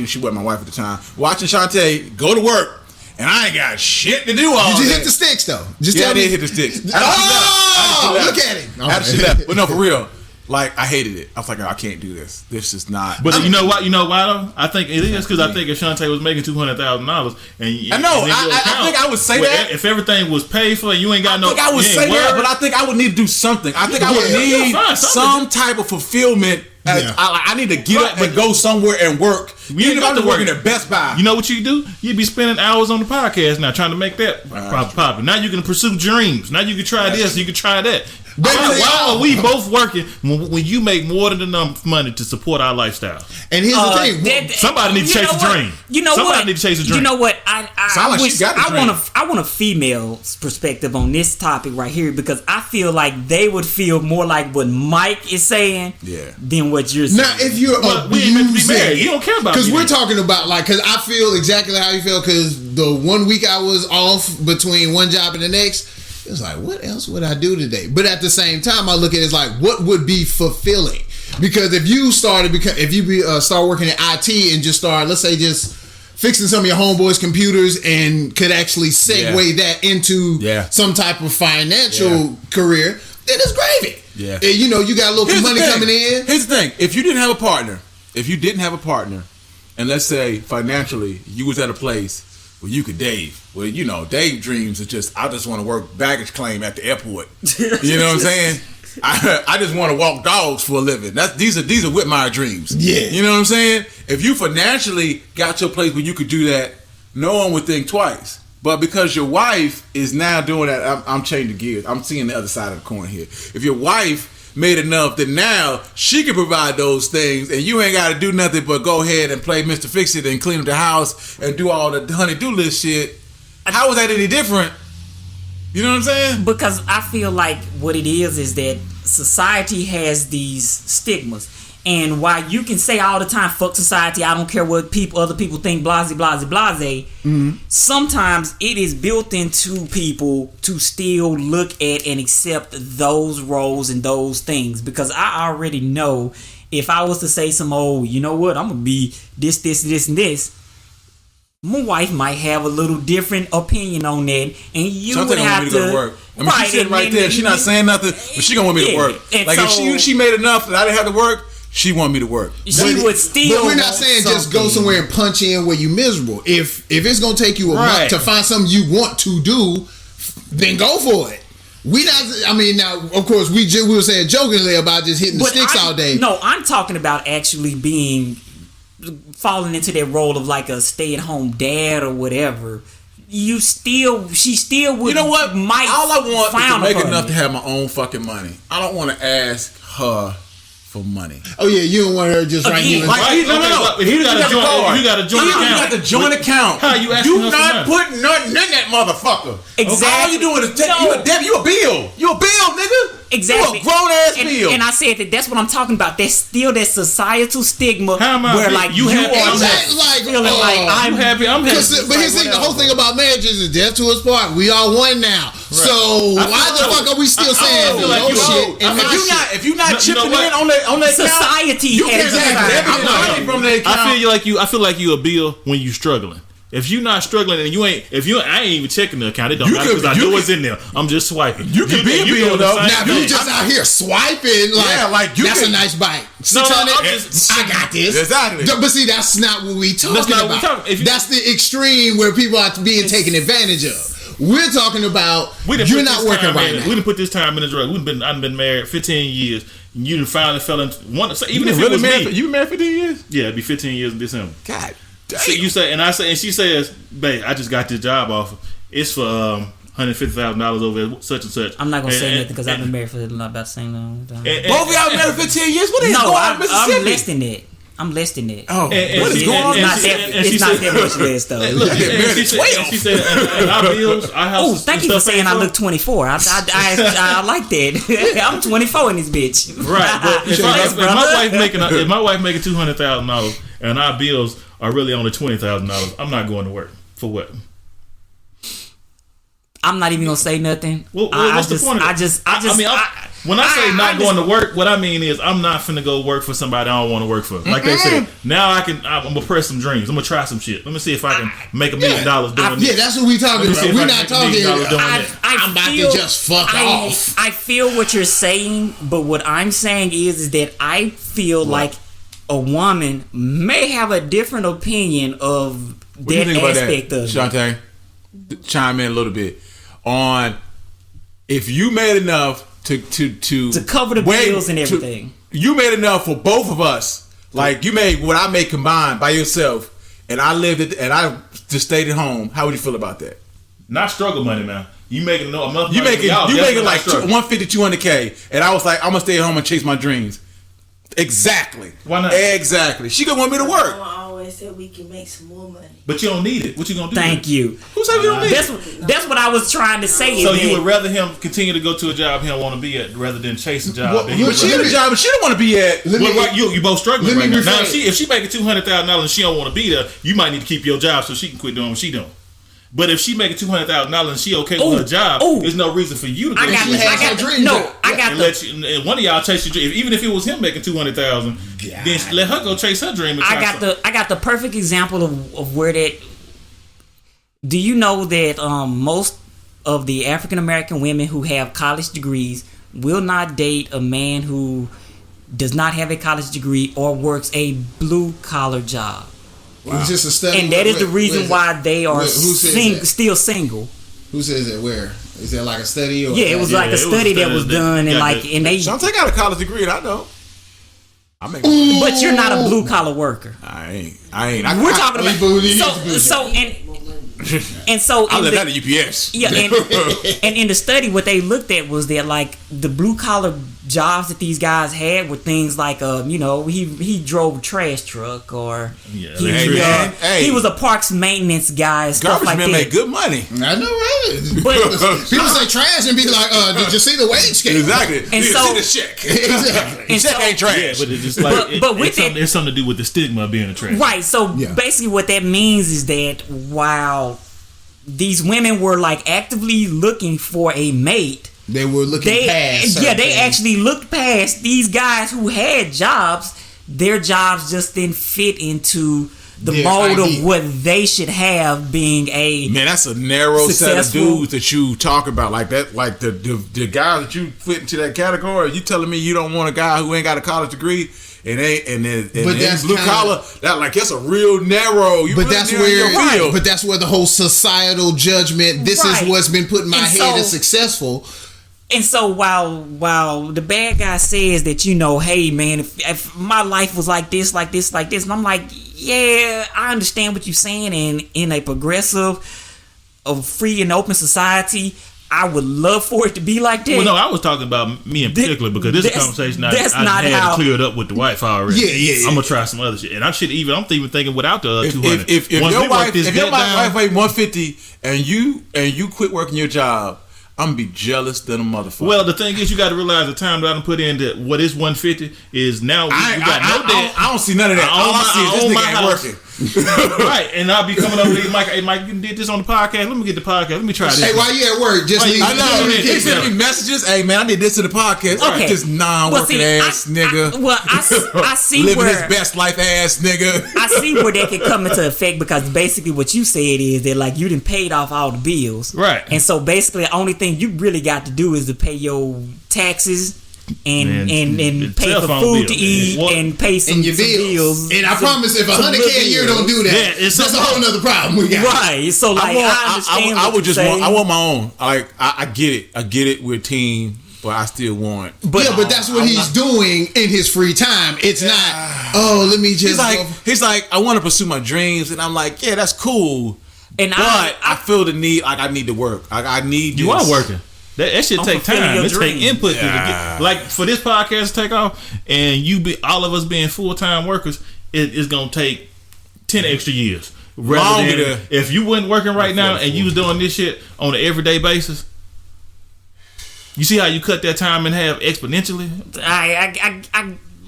she was my wife at the time, watching Shantae go to work, and I ain't got shit to do all day. Did you hit the sticks though? I did hit the sticks. Look at it. After she left. But no, for real. Like I hated it. I was like, I can't do this. This is not. But you know what? You know why though? I think it is because I think if Shantae was making $200,000, and I know, I think I would say that if everything was paid for, you ain't got no. I think I would say that, but I think I would need to do something. I think I would need some type of fulfillment. I need to get up and go somewhere and work. Even if I'm working at Best Buy. You know what you do? You'd be spending hours on the podcast now trying to make that popular. Now you can pursue dreams. Now you can try this. You can try that. Why are we both working when you make more than enough money to support our lifestyle? And here's the thing: somebody needs to chase a dream. Somebody needs to chase a dream. You know what? I want a female's perspective on this topic right here because I feel like they would feel more like what Mike is saying than what you're saying. Now, if you're we ain't meant to be married. You don't care about because we're talking about because I feel exactly how you feel because the 1 week I was off between one job and the next. It's like, what else would I do today? But at the same time, I look at it as like, what would be fulfilling? Because if you start working in IT and just start, let's say, just fixing some of your homeboys' computers and could actually segue that into some type of financial career, then it's gravy. Yeah, and, you got a little money coming in. Here's the thing: if you didn't have a partner, and let's say financially you was at a place. Well, you could Dave. Well, Dave dreams is just, I just want to work baggage claim at the airport. You know what I'm saying? I just want to walk dogs for a living. These are Whitmire dreams. Yeah. You know what I'm saying? If you financially got to a place where you could do that, no one would think twice. But because your wife is now doing that, I'm changing gears. I'm seeing the other side of the coin here. If your wife made enough that now she can provide those things and you ain't got to do nothing but go ahead and play Mr. Fix-It and clean up the house and do all the honey-do list shit, how is that any different? You know what I'm saying? Because I feel like what it is that society has these stigmas. And while you can say all the time, fuck society, I don't care what other people think, blase, blase, blase, sometimes it is built into people to still look at and accept those roles and those things. Because I already know if I was to say you know what, I'm going to be this, and this, my wife might have a little different opinion on that, and you would have to go to work. I mean, she's sitting right there. She's not saying nothing, but she gonna want me to work. Like so, if she made enough that I didn't have to work, she want me to work. She would still. But we're not saying just go somewhere and punch in where you miserable. If it's gonna take you a month to find something you want to do, then go for it. We not. I mean, now of course we were saying jokingly about just hitting the sticks all day. No, I'm talking about actually falling into that role of like a stay-at-home dad or whatever. She still would. You know what? All I want is to make enough to have my own fucking money. I don't want to ask her for money. Oh yeah, you don't want her just right here. No. If you got a joint account. You got the joint account. How you asking her for money? You not putting nothing in that motherfucker. Exactly. All you doing is you a bill. You a bill, nigga. Exactly. You a grown ass bill. And I said that's what I'm talking about. There's still that societal stigma where like you are feeling like I'm happy. But here's the thing: the whole thing about marriages is death to us part. We are one now. Right. So why the fuck are we still saying shit? If you're not chipping in on that society has I feel like you a bill when you struggling. If you're not struggling and I ain't even checking the account. It don't matter because I know what's in there. I'm just swiping. You can be a bill though. Now you just out here swiping that's a nice bite. 600. I got this. Exactly. But see, that's not what we talking about. That's the extreme where people are being taken advantage of. We're talking about you're not working right now. We didn't put this time in the drug. I've been married 15 years. And you finally fell into one. So even if it was me, you been married 15 years? Yeah, it'd be 15 years in December. God. So you say, and she says, "Babe, I just got this job offer. It's for $150,000 over such and such." I'm not gonna say nothing because I've been married for about the same long time. Both of y'all been married 15 years. What are you going on, Mississippi? I'm less than that. I'm less than that. Oh, what is going on? It's not that much less though. She said, and our bills, our house. Oh, thank you for saying I look 24. I like that. I'm 24 in this bitch. Right, but if my wife making $200,000 and our bills are really only $20,000, I'm not going to work for what? I'm not even gonna say nothing. What's the point of it? When I say not going to work, what I mean is I'm not finna go work for somebody I don't want to work for. Like they said, now I'm gonna press some dreams. I'm gonna try some shit. Let me see if I can make $1 million doing this. Yeah, that's what we talking about. We're not talking. I'm about to just fuck off. I feel what you're saying, but what I'm saying is that I feel like a woman may have a different opinion of that aspect of it. Shantae, chime in a little bit on if you made enough to cover the bills and everything. You made enough for both of us. Like you made what I made combined by yourself, and I lived it, and I just stayed at home. How would you feel about that? Not struggle money, man. You making enough money. You making like 150, 200K, and I was like, I'm gonna stay at home and chase my dreams. Exactly. Why not? Exactly. She gonna want me to work. I always said we can make some more money. But you don't need it. What you gonna do? Thank you. Who said you don't need it? That's what I was trying to say. So you would rather him continue to go to a job he don't want to be at rather than chase a job. But she had a job, but she don't want to be at. You both struggling right now. Now if she making $200,000 and she don't want to be there, you might need to keep your job so she can quit doing what she doing. But if she making $200,000 and she okay with her job, there's no reason for you to go. Let one of y'all chase your dream. Even if it was him making $200,000, then let her go chase her dream. I got the perfect example of where that. Do you know that most of the African American women who have college degrees will not date a man who does not have a college degree or works a blue collar job? Wow. It's just a study, and that is the reason why they are still single. Who says that? Where is that? Like a study? Or it was like a study that was done, and they. Shantae got a college degree, and I know. But you're not a blue collar worker. I ain't. We're talking about and so I left that at UPS. Yeah, and in the study, what they looked at was that like the blue collar jobs that these guys had were things like he drove a trash truck or he was a parks maintenance guy and stuff like that. Garbage men make good money. I know, right? But people say trash and be like, did you see the wage scale? Exactly. And see the check. Exactly. The check ain't trash. Yeah, but it's just like it's something to do with the stigma of being a trash. Right. So basically, what that means is that while these women were like actively looking for a mate, they were looking past. Yeah, they actually looked past these guys who had jobs. Their jobs just didn't fit into the mold of what they should have being a that's a narrow set of dudes that you talk about like that, like the guys that you fit into that category. You telling me you don't want a guy who ain't got a college degree and that's blue collar? That's a real narrow. But that's where the whole societal judgment. This is what's been put in my head as successful. And so while the bad guy says that, hey man, if my life was like this, and I'm like, yeah, I understand what you're saying, and in a progressive, free and open society, I would love for it to be like that. Well, no, I was talking about me in particular because this is a conversation I had to clear it up with the wife already. Yeah. I'm gonna try some other shit, and I'm even thinking without the 200. If your wife made 150 and you quit working your job, I'm gonna be jealous than a motherfucker. Well, the thing is, you got to realize the time that I put in that what is 150 is now we got no debt. I don't see none of that. All I see is this nigga ain't working. Right, and I'll be coming over to Mike. Hey, Mike, you did this on the podcast. Let me get the podcast. Let me try this. Hey, while you at work, just leave. I know. They send me messages. Hey, man, I did this to the podcast. Okay. This non-working ass nigga. I see living where his best life ass nigga. I see where that could come into effect because basically what you said is that like you done paid off all the bills, right? And so basically the only thing you really got to do is to pay your taxes. And pay for food to eat and pay some bills. And I promise if 100K a year don't do that, that's a whole nother problem we got. Right. So like I understand. I want my own. Like I get it. We're a team, but I still want. But that's what he's doing in his free time. It's not. Let me just. He's like I want to pursue my dreams, and I'm like, yeah, that's cool. But I feel the need. Like I need to work. I need. You are working. That shit take time. It take input to get, like for this podcast to take off, and all of us being full-time workers. it's gonna take 10 extra years. Rather than if you wasn't working right now and you was doing this shit on an everyday basis. You see how you cut that time in half exponentially?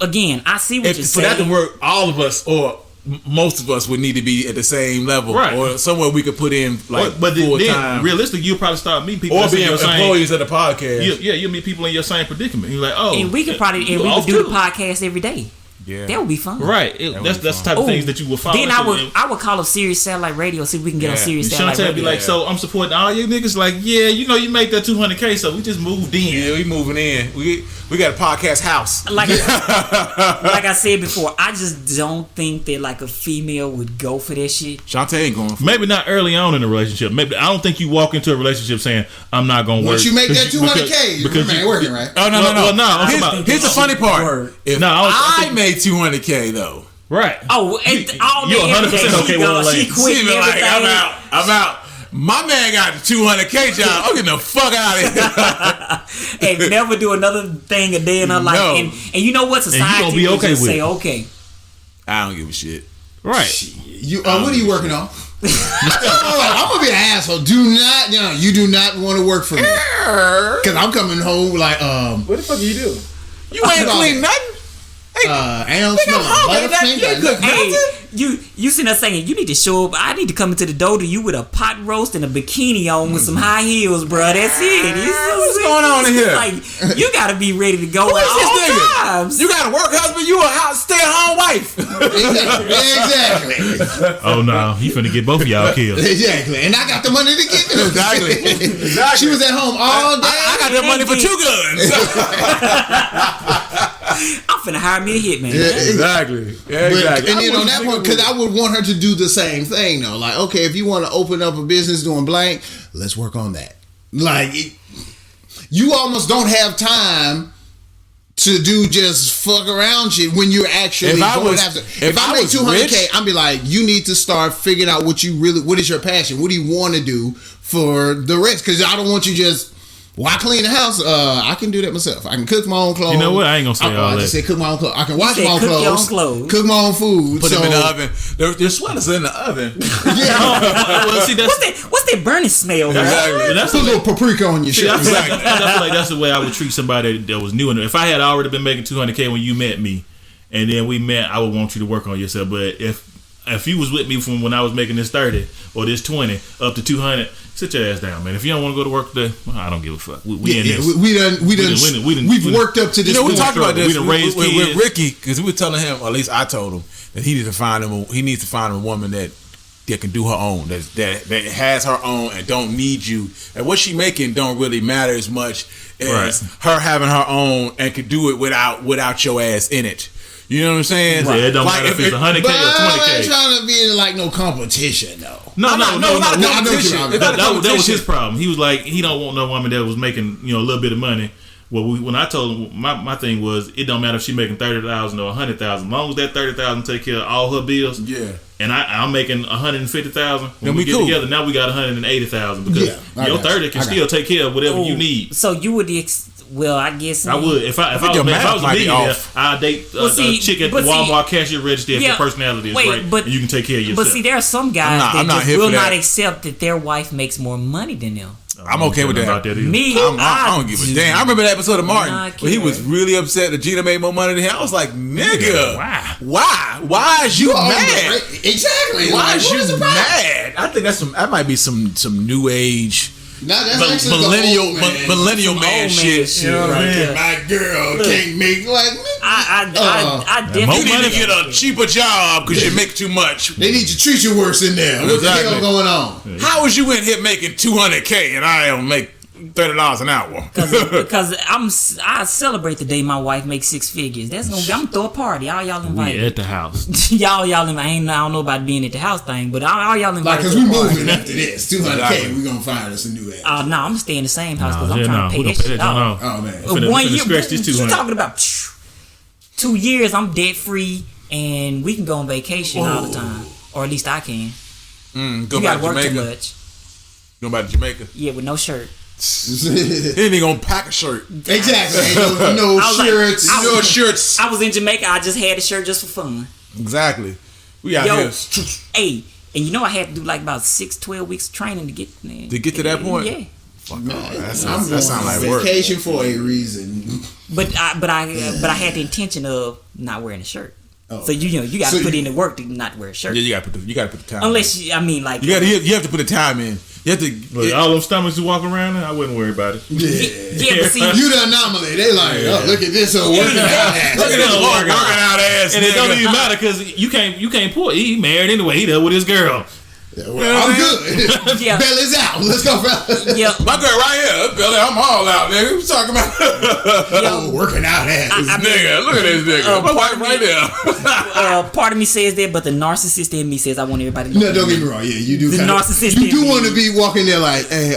Again, I see what you're saying. For that to work, all of us or most of us would need to be at the same level, right? Or somewhere we could put in like but full then, time. Realistically, you'll probably start meeting people or being employees of the podcast. You'll meet people in your same predicament. You're like, oh, and we could probably we would do the podcast every day. Yeah, that would be fun. Right, that's the type of things that you would follow. Then I would call up Sirius Satellite Radio, see if we can get on Sirius Satellite Radio. Be like, so I'm supporting all you niggas. Like, yeah, you know, you make that $200K, so we just moved in. Yeah, we moving in. We got a podcast house. Like I said before, I just don't think that like a female would go for that shit. Shantae ain't going for maybe not early on in a relationship. Maybe I don't think you walk into a relationship saying I'm not going to work. Once you make that $200K, because you ain't working, right? Oh no. Well, no. Here's the funny part. If I made $200K though. Right. Oh, all you're 100% okay with a lady. She quit everything. I'm out. My man got a $200K job. I'm getting the fuck out of here. And never do another thing a day in her life. And you know what? Society and you gonna be okay with say it. Okay. I don't give a shit. Right. You what are you working on? I'm gonna be an asshole. You do not want to work for me because I'm coming home like what the fuck do you do? You ain't clean nothing. I don't smell butterfinger. Hey, you sitting there saying you need to show up. I need to come into the door to you with a pot roast and a bikini on with some high heels, bro. That's it. What's going on in here? Like you gotta be ready to go at all times. You got a work husband. You a stay-at-home wife. Exactly. Oh no, you finna get both of y'all killed. Exactly. And I got the money to give it. Exactly. She was at home all day. I got the money for 2 guns. I'm finna hire me a hitman. Yeah, exactly. Yeah, exactly. And then on that point, because I would want her to do the same thing though. Like, okay, if you want to open up a business doing blank, let's work on that. Like, you almost don't have time to do just fuck around shit when you're actually going after. If I make $200K, I'd be like, you need to start figuring out what is your passion? What do you want to do for the rest? Because I don't want you just. Why clean the house? I can do that myself. I can cook my own clothes. You know what? I ain't gonna say all that. I just said cook my own clothes. I can wash my own clothes. Cook my own food. Put them in the oven. Their sweaters in the oven. Yeah. Well, see, what's that burning smell? Exactly. That's a little paprika on your shit. I feel like that's the way I would treat somebody that was new. If I had already been making $200K when you met me, and then we met, I would want you to work on yourself. But if you was with me from when I was making this 30 or this 20 up to 200, sit your ass down, man. If you don't want to go to work today, well, I don't give a fuck. We in this. We've worked up to this. We talked about this with Ricky because we were telling him, or at least I told him, that he needs to find a woman that can do her own, that has her own and don't need you. And what she making don't really matter as much as her having her own and can do it without your ass in it. You know what I'm saying? Right. It don't matter if it's $100K or $20K. I ain't trying to be in like no competition though. No. That was his problem. He was like, he don't want no woman that was making a little bit of money. Well, when I told him, my thing was, it don't matter if she making $30,000 or $100,000, as long as that $30,000 take care of all her bills. Yeah. And I'm making $150,000. When we get together, now we got $180,000 because your 30 can still take care of whatever you need. So you would well, I guess I would if I was a millionaire, I'd date a chick at the Walmart cashier register if your personality is right, and you can take care of yourself. But see, there are some guys that just will not accept that their wife makes more money than them. I'm okay with that. Me, I don't give a damn. I remember that episode of Martin where he was really upset that Gina made more money than him. I was like, nigga, why is you mad? Exactly. Why is you mad? I think that might be some new age. Millennial man shit. You know what I mean? My girl can't make I definitely need to get a cheaper job because you make too much. They need to treat you worse in there. What the hell going on? How was you in here making $200K and I don't make $30 an hour? Because I celebrate the day my wife makes 6 figures. I'm gonna throw a party. All y'all invited. We at the house. y'all invited. I don't know about being at the house thing, but all y'all invited. Because we moving after this. $200K. We gonna find us a new ass. No, I'm gonna stay in the same house because I'm trying to pay that shit off. Oh man. 1 year. You talking about 2 years? I'm debt free and we can go on vacation all the time, or at least I can. Go you back to work Jamaica. too much. Go back to Jamaica. Yeah, with no shirt. He ain't even gonna pack a shirt. Exactly. No shirts. No shirts. I was in Jamaica. I just had a shirt just for fun. Exactly. We out here. Hey, and you know I had to do like about 12 weeks of training to get there. To get to that point? Yeah. Fuck no, that sounds like work. Vacation for a reason. But I had the intention of not wearing a shirt. Oh. So you got to put in the work to not wear a shirt. Yeah, you got to put the time. Unless in. You have to put the time in. You have to. Look, all those stomachs you walk around in, I wouldn't worry about it. Yeah, but see, you the anomaly. They like, oh, look at this working out ass. Look at this working out ass. And it don't even matter because you can't pull. He married anyway. He there with his girl. Yeah, well, I'm good. Yeah. Belly's out. Let's go, fellas. Yeah. My girl right here, Belly. I'm all out, nigga. What you talking about? Working out ass. Nigga, look at this nigga. My wife right there. Part of me says that, but the narcissist in me says I want everybody to know. No, don't get me wrong. Yeah, you do. The narcissist. You do want to be walking there like, hey,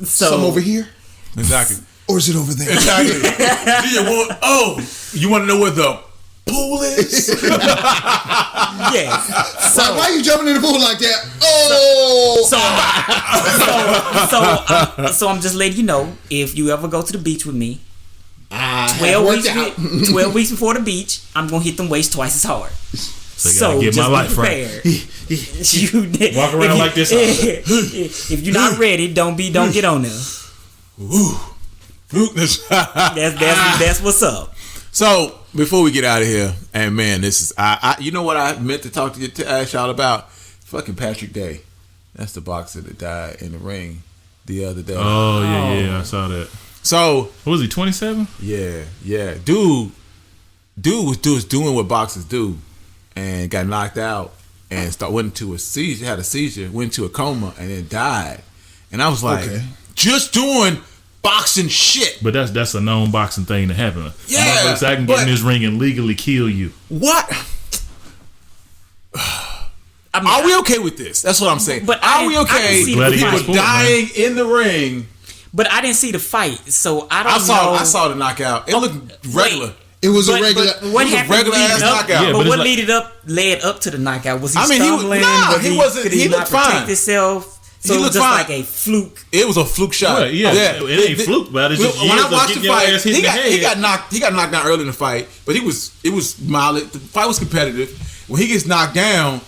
some over here. Exactly. Or is it over there? Exactly. You want to know where the pool is? Yeah. So why are you jumping in the pool like that? So I'm just letting you know, if you ever go to the beach with me, 12 weeks before the beach, I'm gonna hit them weights twice as hard. So get my life right. Walk around like this. If you're not ready, don't get on there. Ooh. That's what's up. So before we get out of here, and man, this is you know what I meant to talk to ask y'all about? Fucking Patrick Day. That's the boxer that died in the ring the other day. Oh yeah, I saw that. So what was he, 27? Yeah. Dude was doing what boxers do, and got knocked out and went into a seizure, had a seizure, went into a coma, and then died. And I was like, just doing boxing shit. But that's a known boxing thing to happen. Yeah, I can get in this ring and legally kill you. What? Are we okay with this? That's what I'm saying. But are we okay with people dying in the ring? But I didn't see the fight, so I don't know. I saw the knockout. It looked regular. It was a regular. What happened? Regular ass knockout. Yeah, but what led up to the knockout? Was he stumbling? He wasn't. He looked fine. Protect himself. So it was just like a fluke. It was a fluke shot. Well, it ain't fluke, but it's just when I watched the fight, he got knocked down early in the fight, but it was mild. The fight was competitive. When he gets knocked down,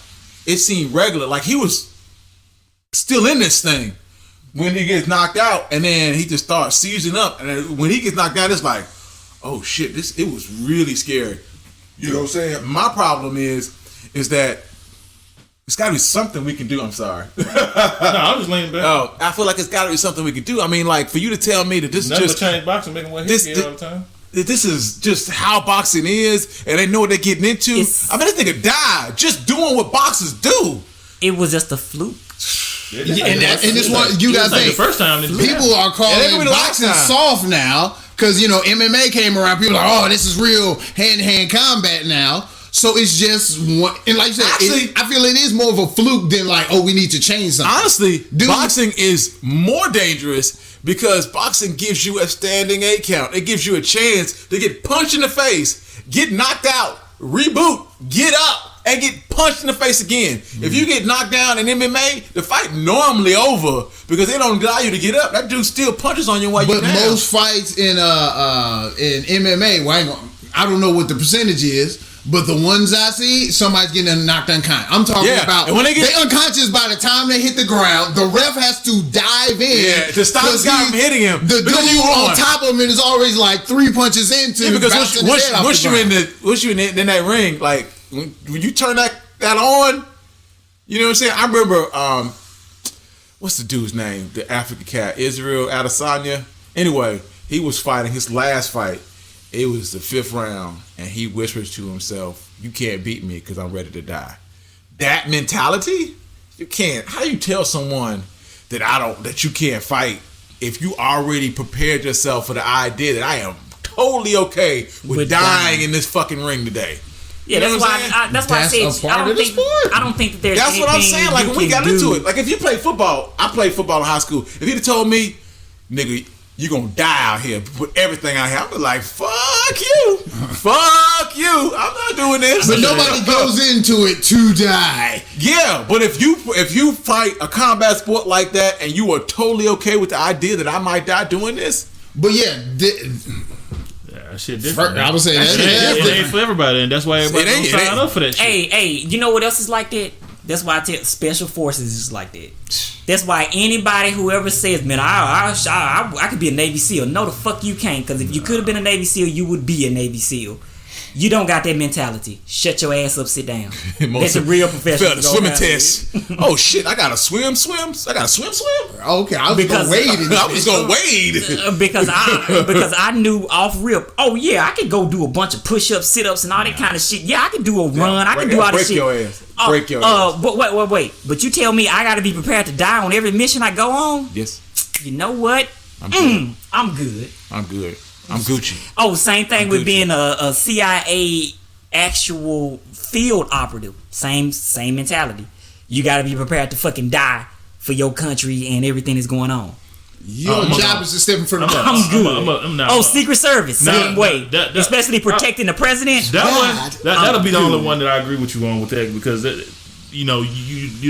it seemed regular, like he was still in this thing. When he gets knocked out, and then he just starts seizing up, and then when he gets knocked down, it's like, oh shit, it was really scary. You know what I'm saying? My problem is that it's got to be something we can do. I'm sorry. No, I'm just laying back. Oh, I feel like it's got to be something we can do. I mean, like, for you to tell me that this is just change boxing, making what hits all the time. This is just how boxing is, and they know what they're getting into. This nigga died just doing what boxers do. It was just a fluke. And this one, you gotta think. The first time people are calling boxing soft now because MMA came around. People are like, oh, this is real hand-to-hand combat now. So it's just one, and like you said, I feel it is more of a fluke than like, oh, we need to change something. Honestly, boxing is more dangerous because boxing gives you a standing 8 count. It gives you a chance to get punched in the face, get knocked out, reboot, get up, and get punched in the face again. If you get knocked down in MMA, the fight normally over because they don't allow you to get up. That dude still punches on you while you're down. But most fights in MMA, I don't know what the percentage is. But the ones I see, somebody's getting knocked unconscious. I'm talking about and when they unconscious by the time they hit the ground. The ref has to dive in to stop the guy from hitting him. The dude on top of him is always like 3 punches into. Yeah, because once you're in that ring, like when you turn that on, you know what I'm saying? I remember what's the dude's name? The African cat, Israel Adesanya. Anyway, he was fighting his last fight. It was the 5th round, and he whispers to himself, "You can't beat me because I'm ready to die." That mentality, you can't. How do you tell someone that you can't fight if you already prepared yourself for the idea that I am totally okay with dying in this fucking ring today? Yeah, that's why I said I don't think that there's. That's what I'm saying. Like when we got into it, like if you play football, I played football in high school. If you'd have told me, nigga, you gonna die out here, put everything out here, I was like, fuck you. Fuck you. I'm not doing this. But nobody goes into it to die. Yeah, but if you fight a combat sport like that and you are totally okay with the idea that I might die doing this. But yeah, That shit different. I would say it ain't for everybody, and that's why everybody don't sign up for that shit. Hey, you know what else is like that? That's why I tell special forces is like that. That's why anybody whoever says, man, I could be a Navy SEAL. No, the fuck you can't. Because if you could have been a Navy SEAL, you would be a Navy SEAL. You don't got that mentality. Shut your ass up, sit down. That's a real professional. Failed the swimming test. Oh shit, I gotta swim. I gotta swim. Okay, I was gonna wade. I was gonna wade. because I knew off rip. Oh yeah, I could go do a bunch of push-ups, sit-ups, and all that kind of shit. Yeah, I could do a run. I could do all that shit. Break your ass. But wait. But you tell me I gotta be prepared to die on every mission I go on? Yes. You know what? I'm good. I'm Gucci. Oh, same thing with being a CIA actual field operative. Same mentality. You got to be prepared to fucking die for your country and everything that's going on. Your job is to step in front of I'm good. Secret Service, same way. Especially protecting the president. That'll be the only one that I agree with you on with that, because you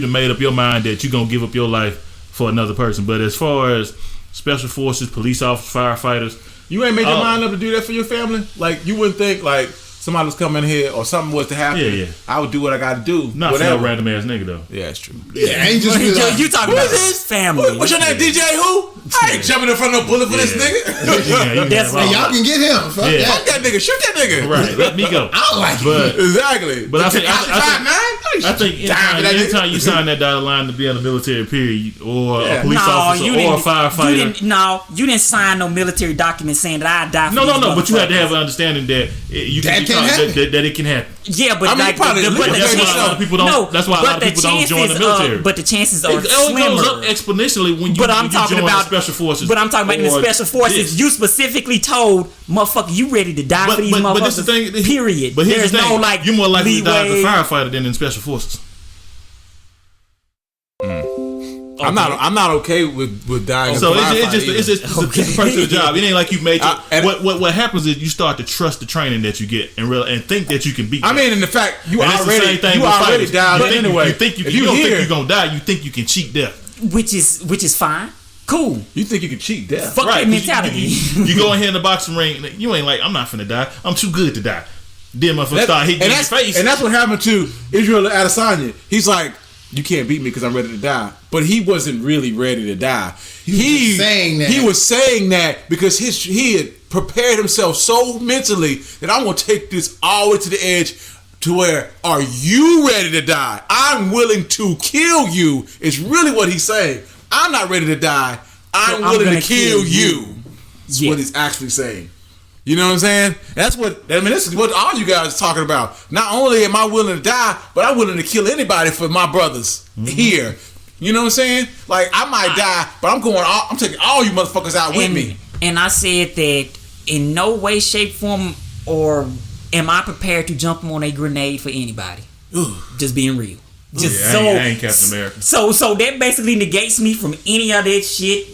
done made up your mind that you're gonna give up your life for another person. But as far as special forces, police officers, firefighters, you ain't made your mind up to do that for your family? Like, you wouldn't think, like, somebody was coming here or something was to happen. Yeah. I would do what I got to do. Not for no random ass nigga, though. Yeah, it's true. Yeah, ain't just you talking about this family. What's your name, DJ who? I ain't jumping in front of no bullet for this nigga. Y'all can get him. Fuck that nigga. Shoot that nigga. Right, let me go. I don't like it. Exactly. But I think anytime you sign that dotted line to be in the military, period, or a police officer or a firefighter. You didn't sign no military document saying that I die for No, but you had to have an understanding that it can happen. Yeah, but that's why a lot of people don't. That's why a lot of people don't join the military. But the chances are slimmer. It goes up exponentially when you join the special forces. But I'm talking about in the special forces. You specifically told motherfucker you ready to die for these motherfuckers. But this is the thing. Period. But here's the thing: you're more likely to die as a firefighter than in special forces. Okay. I'm not okay with dying. So it's just a personal job. It ain't like you made what happens is you start to trust the training that you get and think that you can beat. I mean, in the fact you already died anyway. You think you don't think you're gonna die. You think you can cheat death, which is fine. Cool. You think you can cheat death? Fuck that mentality. You go in here in the boxing ring. You ain't like, I'm not finna die. I'm too good to die. Then motherfucker start hitting you in the face. And that's what happened to Israel Adesanya. He's like, you can't beat me because I'm ready to die. But he wasn't really ready to die. He was saying that because he had prepared himself so mentally that I'm going to take this all the way to the edge to where, are you ready to die? I'm willing to kill you. It's really what he's saying. I'm not ready to die. I'm willing to kill you. That's what he's actually saying. You know what I'm saying? This is what all you guys are talking about. Not only am I willing to die, but I'm willing to kill anybody for my brothers here. You know what I'm saying? Like, I might die, but I'm taking all you motherfuckers out with me. And I said that in no way, shape, form, or am I prepared to jump on a grenade for anybody. Just being real. I ain't Captain America. So that basically negates me from any of that shit.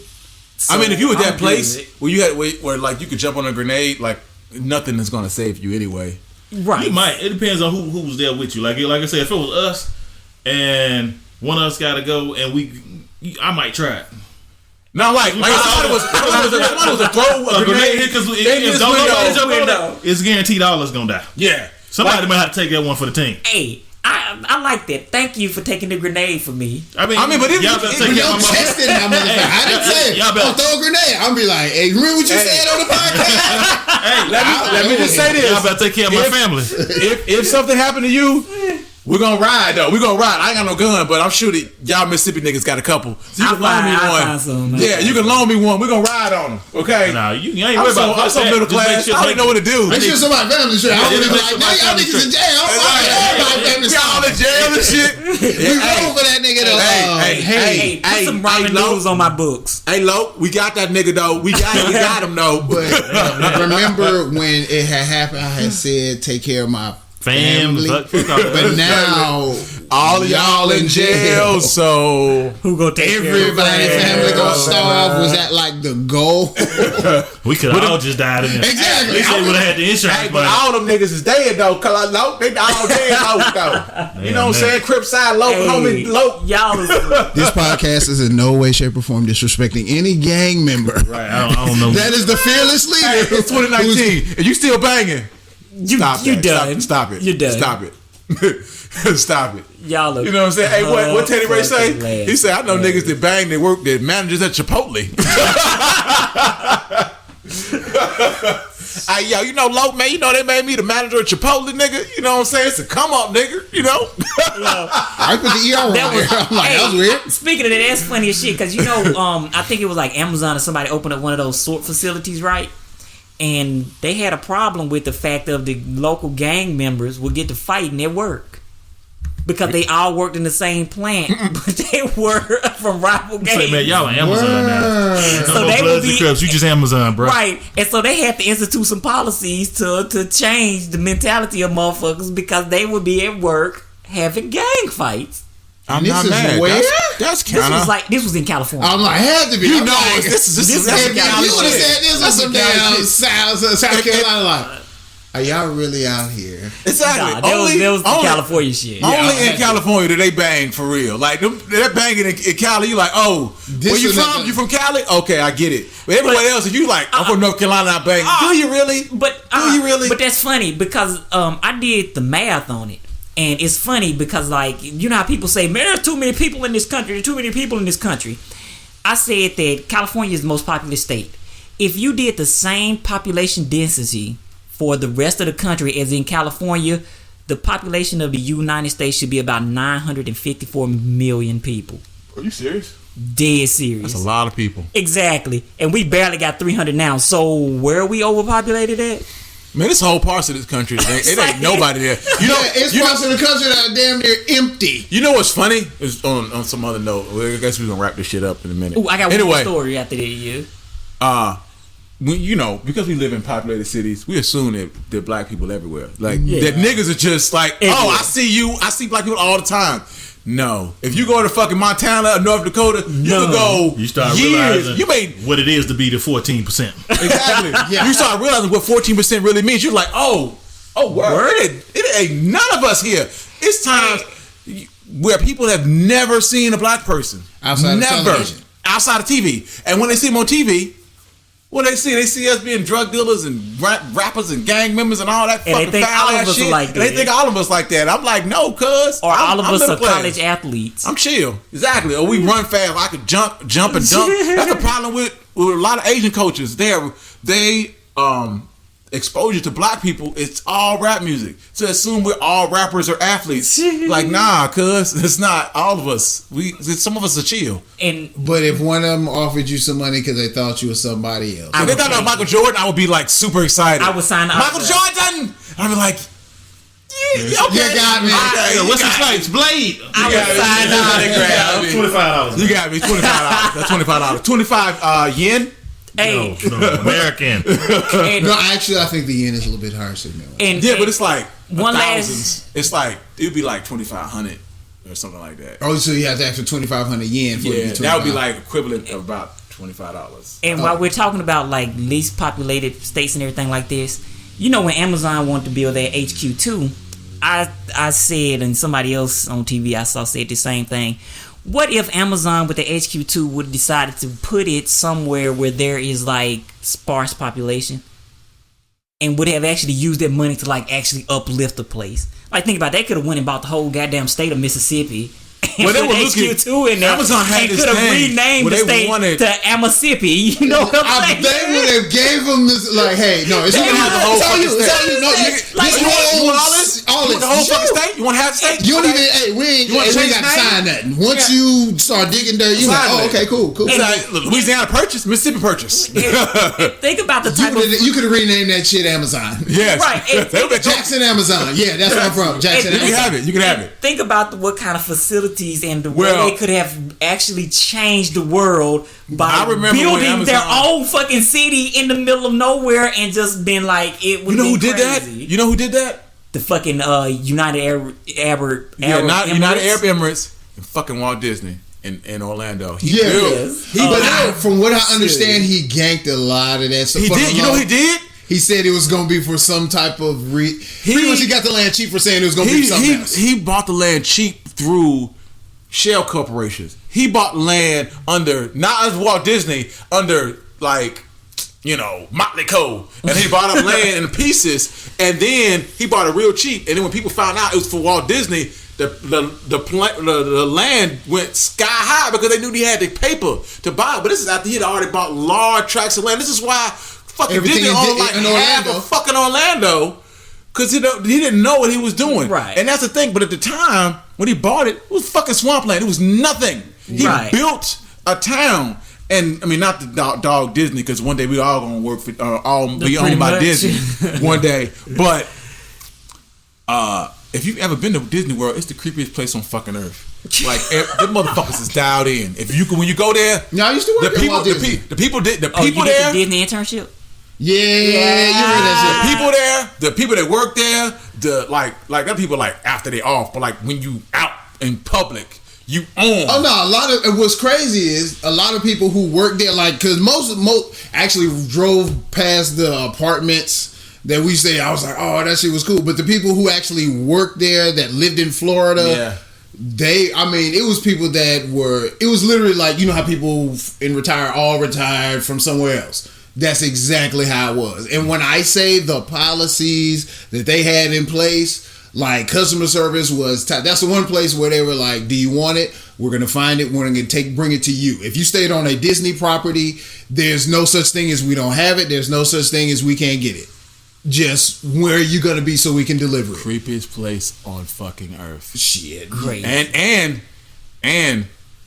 So I mean, if you were at that place where you had where like you could jump on a grenade, like nothing is gonna save you anyway. Right. You might. It depends on who was there with you. Like I said, if it was us and one of us gotta go, and I might try it. Not like somebody was to throw a grenade because it's guaranteed all of us gonna die. Yeah. Somebody might have to take that one for the team. Hey. I like that. Thank you for taking the grenade for me. But y'all testing that motherfucker. I didn't say throw a grenade. I'm be like, hey, remember what you said on the podcast? Hey, let me just say this. Y'all better take care of my family. If something happened to you, we're gonna ride though. We're gonna ride. I ain't got no gun, but I'm sure that y'all Mississippi niggas got a couple. So you can loan me one. Yeah, you can loan me one. We're gonna ride on them. Okay. Nah, you ain't worried about that. I'm so middle class. I don't know what to do. Make sure somebody family shit. I don't be like, now y'all niggas in jail. We all in jail and shit. We roll for that nigga though. Hey, put some ramen noodles on my books. Hey, Lo, we got that nigga though. We got him though. But remember when it had happened, I had said take care of my family. But now all of y'all in jail. So who gonna take everybody family gonna starve? Was that like the goal? We could have all just died in there. Exactly. They would have had the insurance. Hey, but all them niggas is dead though. Cause they all dead though. You know what I'm saying? Crip side low, homie low. Y'all is this podcast is in no way, shape, or form disrespecting any gang member. Right. I don't know. That is the fearless leader. Hey, it's 2019 and you still banging. you done. Stop it. You done. Stop it. Stop it. Y'all look. You know what I'm saying? Hey, what Teddy Ray say? Hilarious. He said, I know niggas that bang that work that managers at Chipotle. Hey, yo, you know, Loke, man, you know they made me the manager at Chipotle, nigga. You know what I'm saying? It's a come up, nigga. You know? I put the ER on there. I'm like, that was weird. Speaking of that, that's funny as shit. Because, you know, I think it was like Amazon or somebody opened up one of those sort facilities, right? And they had a problem with the fact of the local gang members would get to fighting at work. Because they all worked in the same plant, but they were from rival gangs. Say, man, y'all are Amazon now. So they would be, Crips, you just Amazon, bro. right? And so they had to institute some policies to change the mentality of motherfuckers because they would be at work having gang fights. I'm this not is mad. where? That's This kind of. this was in California. I'm like, had to be. You I'm know, like, this is if you would have said this was some damn South Carolina, like, are y'all really out here? Exactly. Nah, that was the California shit. Only in California do they bang for real. Like they're banging in Cali. You like, oh, where you from? You from Cali? Okay, I get it. But everywhere else, if you like, I'm from North Carolina, I bang. Do you really? Do you really? But that's funny because I did the math on it, and it's funny because like you know how people say, man, there's too many people in this country. There's too many people in this country. I said that California is the most populous state. If you did the same population density for the rest of the country as in California, the population of the United States should be about 954 million people. Are you serious? Dead serious. That's a lot of people. Exactly. And we barely got 300 now. So where are we overpopulated at? Man, this whole parts of this country, it ain't nobody there. You know, it's parts of the country that are damn near empty. You know what's funny? Is on some other note. I guess we're gonna wrap this shit up in a minute. Ooh, I got one more story after that. You. You know, because we live in populated cities, we assume that black people everywhere. Like that niggas are just like, oh, I see black people all the time. No, if you go to fucking Montana or North Dakota, you can go. You start years. realizing what it is to be the 14%. Exactly. You start realizing what 14% really means. You're like, oh, word. It ain't none of us here. It's times where people have never seen a black person outside of TV, and when they see them on TV. What they see us being drug dealers and rappers and gang members and all that fucking foul ass shit. Like they think all of us like that. I'm like, no, cuz. Or all of us are college athletes. I'm chill. Exactly. Or we run fast. I could jump and dunk. That's the problem with a lot of Asian coaches. They exposure to black people, it's all rap music. So assume we're all rappers or athletes. Like, nah, cuz it's not all of us. Some of us are chill. But if one of them offered you some money because they thought you was somebody else, if they thought about Michael Jordan, I would be like super excited. I would sign up. Michael Jordan. I'd be like, okay, you got me. What's his name? Blade. I would sign up. $25. You got me. $25. That's $25. 25 yen. Hey. No, American. No, actually, I think the yen is a little bit higher. But it's like one thousands. It's like it'd be like 2,500 or something like that. Oh, so you have to ask for 2,500 yen for it to be that would be like equivalent of about $25. And while we're talking about like least populated states and everything like this, you know, when Amazon wanted to build their HQ too, I said, and somebody else on TV I saw said the same thing. What if Amazon with the HQ2 would have decided to put it somewhere where there is like sparse population and would have actually used that money to like actually uplift the place? Like think about it, they could have went and bought the whole goddamn state of Mississippi. Well, they were HQ2 in there. Amazon had and could have renamed the state to Amasippy. You know what I'm saying? They would have gave them this like, hey, no, it's all you. You want all this? The whole fucking state? You want to have the state? You don't even. Hey, we ain't got to sign nothing. Once you start digging dirt, you like, oh, okay, cool. Louisiana Purchase, Mississippi Purchase. Think about the type of. You could have renamed that shit Amazon. Yes. Right. Jackson Amazon. Yeah, that's where I'm from. Jackson Amazon. You can have it. Think about what kind of facilities and the way they could have actually changed the world by building their own fucking city in the middle of nowhere and just been like, it would be crazy. You know who did that? the fucking United Arab United Arab Emirates and fucking Walt Disney in Orlando. But from what I understand, he ganked a lot of that stuff. He did. You know what he did? He said it was going to be for some type of pretty much he got the land cheap for saying it was going to be something else. He bought the land cheap through shell corporations. He bought land under, not as Walt Disney, under like, Motley Cole. And he bought up land in pieces, and then he bought it real cheap. And then when people found out it was for Walt Disney, the land went sky high because they knew he had the paper to buy it. But this is after he had already bought large tracts of land. This is why fucking Disney owned like half of fucking Orlando, because he didn't know what he was doing. Right. And that's the thing. But at the time when he bought it was fucking swampland. It was nothing. He built a town. And I mean, not the dog Disney, because one day we all gonna work for all be owned by Disney one day. But if you've ever been to Disney World, it's the creepiest place on fucking earth. Like them motherfuckers is dialed in. When you go there, I used to work there. The people there. The Disney internship. Yeah, you heard that shit. The people there, the people that work there, that people like after they off, but like when you out in public, you own. Oh no, what's crazy is a lot of people who work there, like, because most actually drove past the apartments that we say. I was like, oh, that shit was cool. But the people who actually worked there that lived in Florida, it was people that were. It was literally like, you know how people all retired from somewhere else. That's exactly how it was. And when I say the policies that they had in place, like customer service was tight. That's the one place where they were like, do you want it? We're going to find it. We're going to bring it to you. If you stayed on a Disney property, there's no such thing as we don't have it. There's no such thing as we can't get it. Just where are you going to be so we can deliver it? Creepiest place on fucking earth. Shit. Great. And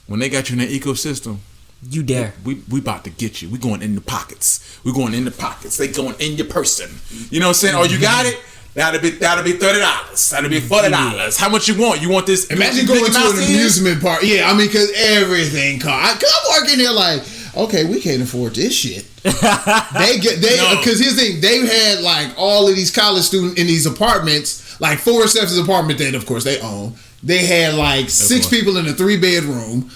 when they got you in the ecosystem, you dare. We about to get you. We going in the pockets. We going in the pockets. They going in your person. You know what I'm saying? Oh, you got it? That'll be $30. That'll be $40. How much you want? You want this? Imagine going to an amusement park. Yeah, I mean, because everything costs. I'm working there like, okay, we can't afford this shit. Because here's the thing, they had like all of these college students in these apartments, like Forest Steps' apartment that of course they own. They had like 6 people in a 3-bedroom.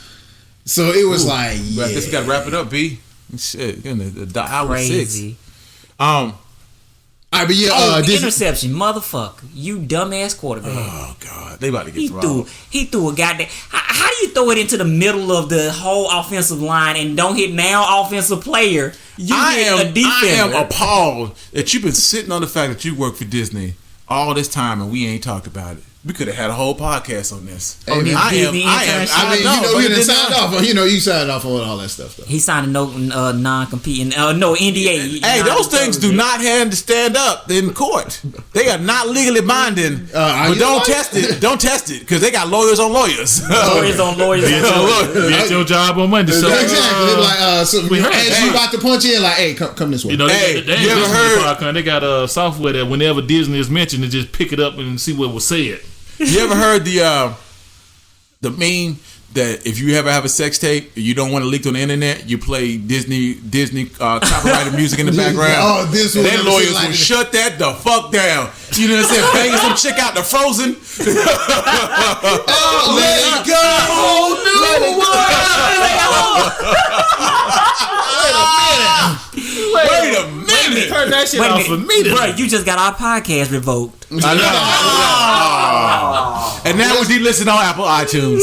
So it was like, yeah. I guess we gotta wrap it up, B. Shit, the hour crazy. 6. But interception, motherfucker! You dumbass quarterback. Oh God, they about to get robbed. He threw a goddamn. How do you throw it into the middle of the whole offensive line and don't hit now offensive player? I am appalled that you've been sitting on the fact that you work for Disney all this time and we ain't talked about it. We could have had a whole podcast on this. I mean, you signed off. You signed off on all that stuff. Though. He signed a non-competing, NDA. Hey, those things do not have to stand up in court. They are not legally binding. But don't test it. Don't test it because they got lawyers on lawyers. Lawyers on lawyers. Be at your job on Monday. So, exactly. You about to punch in like, hey, come this way. You ever heard? They got software that whenever Disney is mentioned, they just pick it up and see what was said. You ever heard the meme that if you ever have a sex tape, you don't want to leak on the internet, you play Disney copyrighted music in the background. Oh, this one. Their lawyers will shut that the fuck down. You know what I'm saying? Banging some chick out the Frozen. Let it go. Wait a minute. Turn that shit off for me. Bro, you just got our podcast revoked. I know. And now we listen on Apple iTunes.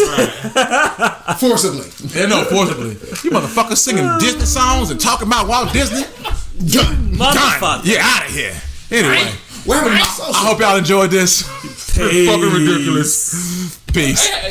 Forcibly. Yeah, no, forcibly. You motherfuckers singing Disney songs and talking about Walt Disney. Motherfucker. Yeah, out of here. Anyway. I hope y'all enjoyed this. Fucking ridiculous. Peace.